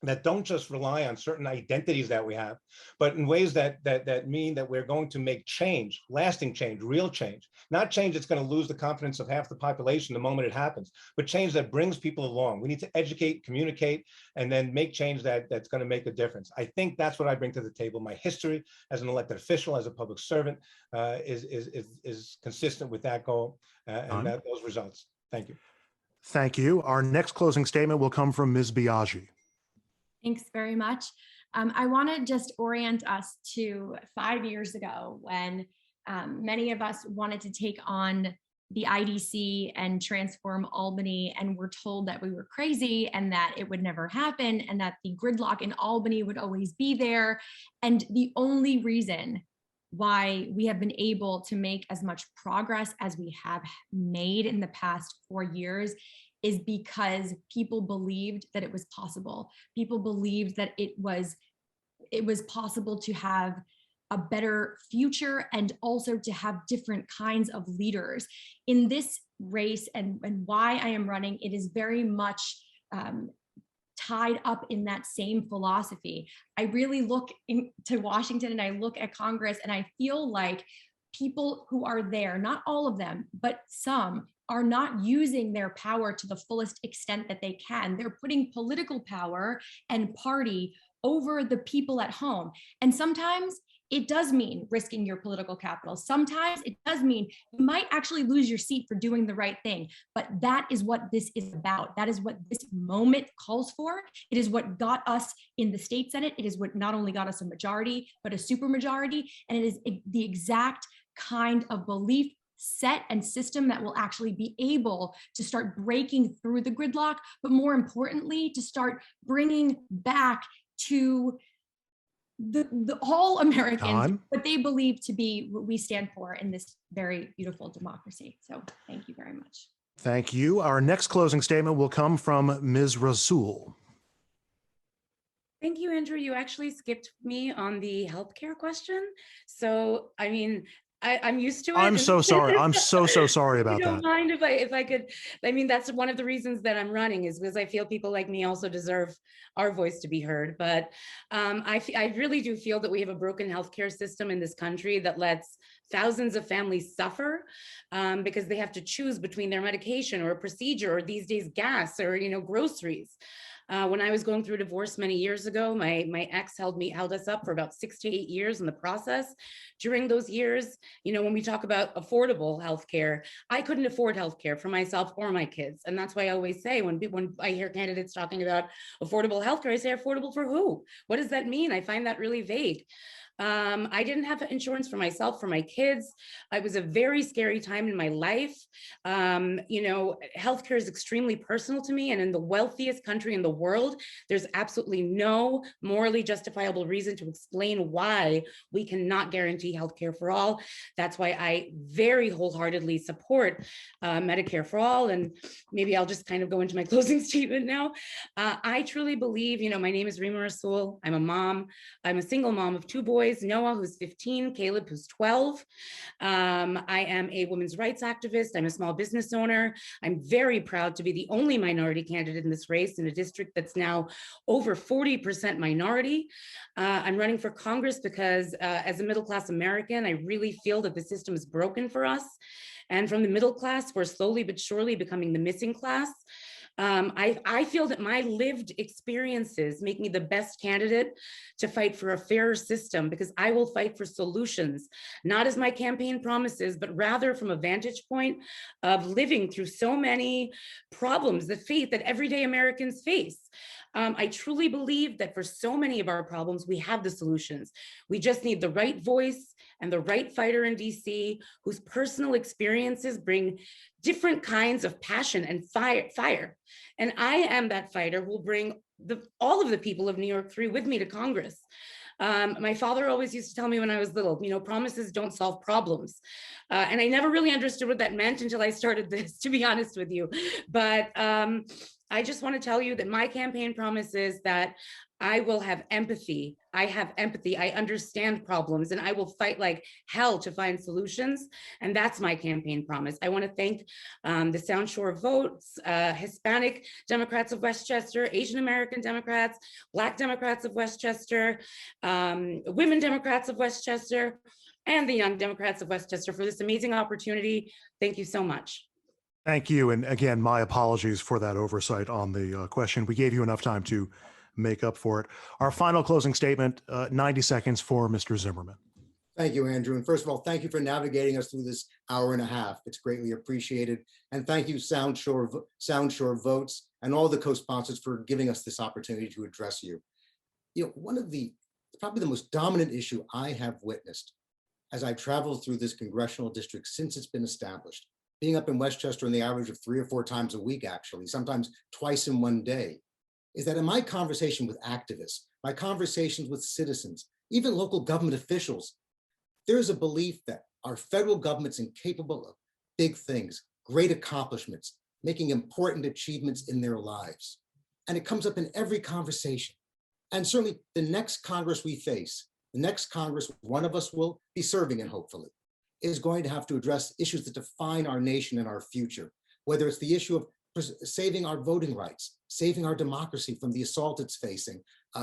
that don't just rely on certain identities that we have, but in ways that mean that we're going to make change, lasting change, real change, not change that's going to lose the confidence of half the population the moment it happens, but change that brings people along. We need to educate, communicate, and then make change that's going to make a difference. I think that's what I bring to the table. My history as an elected official, as a public servant, is consistent with that goal and those results. Thank you. Thank you. Our next closing statement will come from Ms. Biaggi. Thanks very much. I want to just orient us to 5 years ago when many of us wanted to take on the IDC and transform Albany, and were told that we were crazy and that it would never happen and that the gridlock in Albany would always be there. And the only reason why we have been able to make as much progress as we have made in the past 4 years is because people believed that it was possible. People believed that it was possible to have a better future and also to have different kinds of leaders. In this race and why I am running, it is very much tied up in that same philosophy. I really look to Washington and I look at Congress and I feel like people who are there, not all of them, but some, are not using their power to the fullest extent that they can. They're putting political power and party over the people at home. And sometimes it does mean risking your political capital. Sometimes it does mean you might actually lose your seat for doing the right thing. But that is what this is about. That is what this moment calls for. It is what got us in the state Senate. It is what not only got us a majority, but a supermajority. And it is the exact kind of belief set and system that will actually be able to start breaking through the gridlock, but more importantly, to start bringing back to the all Americans what they believe to be what we stand for in this very beautiful democracy. So thank you very much. Thank you. Our next closing statement will come from Ms. Rasool. Thank you, Andrew. You actually skipped me on the healthcare question. So, I mean, I'm used to it. I'm so sorry. I'm so sorry about that. I don't mind if I could. I mean, that's one of the reasons that I'm running, is because I feel people like me also deserve our voice to be heard. But I really do feel that we have a broken healthcare system in this country that lets thousands of families suffer because they have to choose between their medication or a procedure, or these days gas, or groceries. When I was going through a divorce many years ago, my ex held us up for about 6 to 8 years in the process. During those years, when we talk about affordable healthcare, I couldn't afford healthcare for myself or my kids. And that's why I always say, when I hear candidates talking about affordable healthcare, I say, affordable for who? What does that mean? I find that really vague. I didn't have insurance for myself, for my kids. It was a very scary time in my life. Healthcare is extremely personal to me, and in the wealthiest country in the world, there's absolutely no morally justifiable reason to explain why we cannot guarantee healthcare for all. That's why I very wholeheartedly support Medicare for all. And maybe I'll just kind of go into my closing statement now. I truly believe, my name is Reema Rasool. I'm a mom. I'm a single mom of 2 boys. Noah, who's 15, Caleb, who's 12. I am a women's rights activist. I'm a small business owner. I'm very proud to be the only minority candidate in this race in a district that's now over 40% minority. I'm running for Congress because as a middle-class American, I really feel that the system is broken for us. And from the middle class, we're slowly but surely becoming the missing class. I feel that my lived experiences make me the best candidate to fight for a fairer system, because I will fight for solutions, not as my campaign promises, but rather from a vantage point of living through so many problems that everyday Americans face. I truly believe that for so many of our problems, we have the solutions. We just need the right voice and the right fighter in DC whose personal experiences bring different kinds of passion and fire. And I am that fighter who will bring all of the people of NY-3 with me to Congress. My father always used to tell me when I was little, promises don't solve problems. And I never really understood what that meant until I started this, to be honest with you. But I just want to tell you that my campaign promise is that I will have empathy. I have empathy. I understand problems, and I will fight like hell to find solutions. And that's my campaign promise. I want to thank the Sound Shore Votes, Hispanic Democrats of Westchester, Asian American Democrats, Black Democrats of Westchester, Women Democrats of Westchester, and the Young Democrats of Westchester for this amazing opportunity. Thank you so much. Thank you. And again, my apologies for that oversight on the question. We gave you enough time to make up for it. Our final closing statement, 90 seconds for Mr. Zimmerman. Thank you, Andrew. And first of all, thank you for navigating us through this hour and a half. It's greatly appreciated. And thank you, Sound Shore Votes, and all the co-sponsors for giving us this opportunity to address you. You know, one of probably the most dominant issue I have witnessed as I traveled through this congressional district since it's been established, being up in Westchester on the average of 3 or 4 times a week, actually, sometimes twice in one day, is that in my conversation with activists, my conversations with citizens, even local government officials, there's a belief that our federal government's incapable of big things, great accomplishments, making important achievements in their lives. And it comes up in every conversation. And certainly the next Congress we face, the next Congress one of us will be serving in, hopefully, is going to have to address issues that define our nation and our future, whether it's the issue of saving our voting rights, saving our democracy from the assault it's facing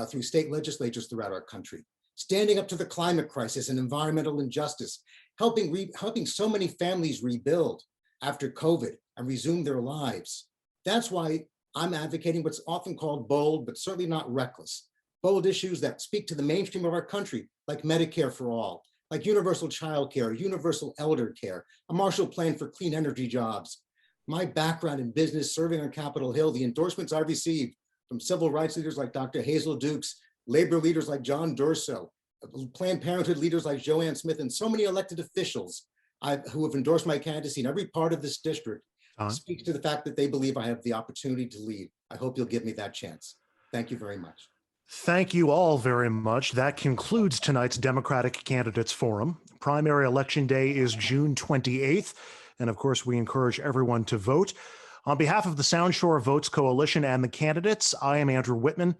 through state legislatures throughout our country, standing up to the climate crisis and environmental injustice, helping so many families rebuild after COVID and resume their lives. That's why I'm advocating what's often called bold, but certainly not reckless, bold issues that speak to the mainstream of our country, like Medicare for all, like universal childcare, universal elder care, a Marshall Plan for clean energy jobs. My background in business, serving on Capitol Hill, the endorsements I've received from civil rights leaders like Dr. Hazel Dukes, labor leaders like John Durso, Planned Parenthood leaders like Joanne Smith, and so many elected officials who have endorsed my candidacy in every part of this district speaks to the fact that they believe I have the opportunity to lead. I hope you'll give me that chance. Thank you very much. Thank you all very much. That concludes tonight's Democratic Candidates Forum. Primary election day is June 28th. And of course, we encourage everyone to vote. On behalf of the Sound Shore Votes Coalition and the candidates, I am Andrew Whitman.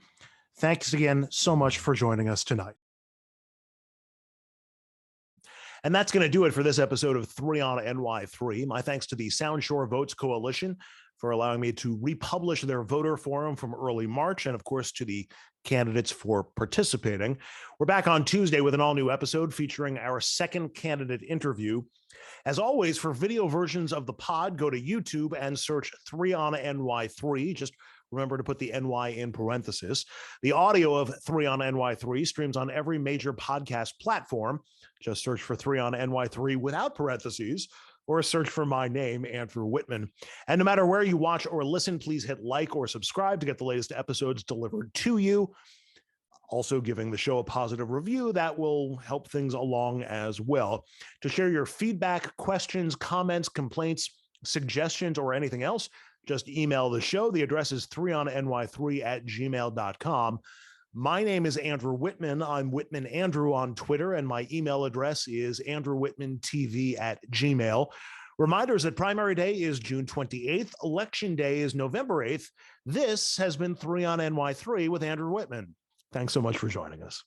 Thanks again so much for joining us tonight. And that's going to do it for this episode of 3 on NY-3. My thanks to the Sound Shore Votes Coalition for allowing me to republish their voter forum from early March, and of course to the candidates for participating. We're back on Tuesday with an all-new episode featuring our second candidate interview. As always, for video versions of the pod, go to YouTube and search 3 on NY-3. Just remember to put the NY in parentheses. The audio of 3 on NY-3 streams on every major podcast platform. Just search for 3 on NY-3 without parentheses, or search for my name, Andrew Whitman. And no matter where you watch or listen, please hit like or subscribe to get the latest episodes delivered to you. Also giving the show a positive review, that will help things along as well. To share your feedback, questions, comments, complaints, suggestions, or anything else, just email the show. The address is 3onny3@gmail.com. My name is Andrew Whitman. I'm Whitman Andrew on Twitter, and my email address is andrewwhitmantv@gmail. Reminders that primary day is June 28th. Election day is November 8th. This has been 3 on NY3 with Andrew Whitman. Thanks so much for joining us.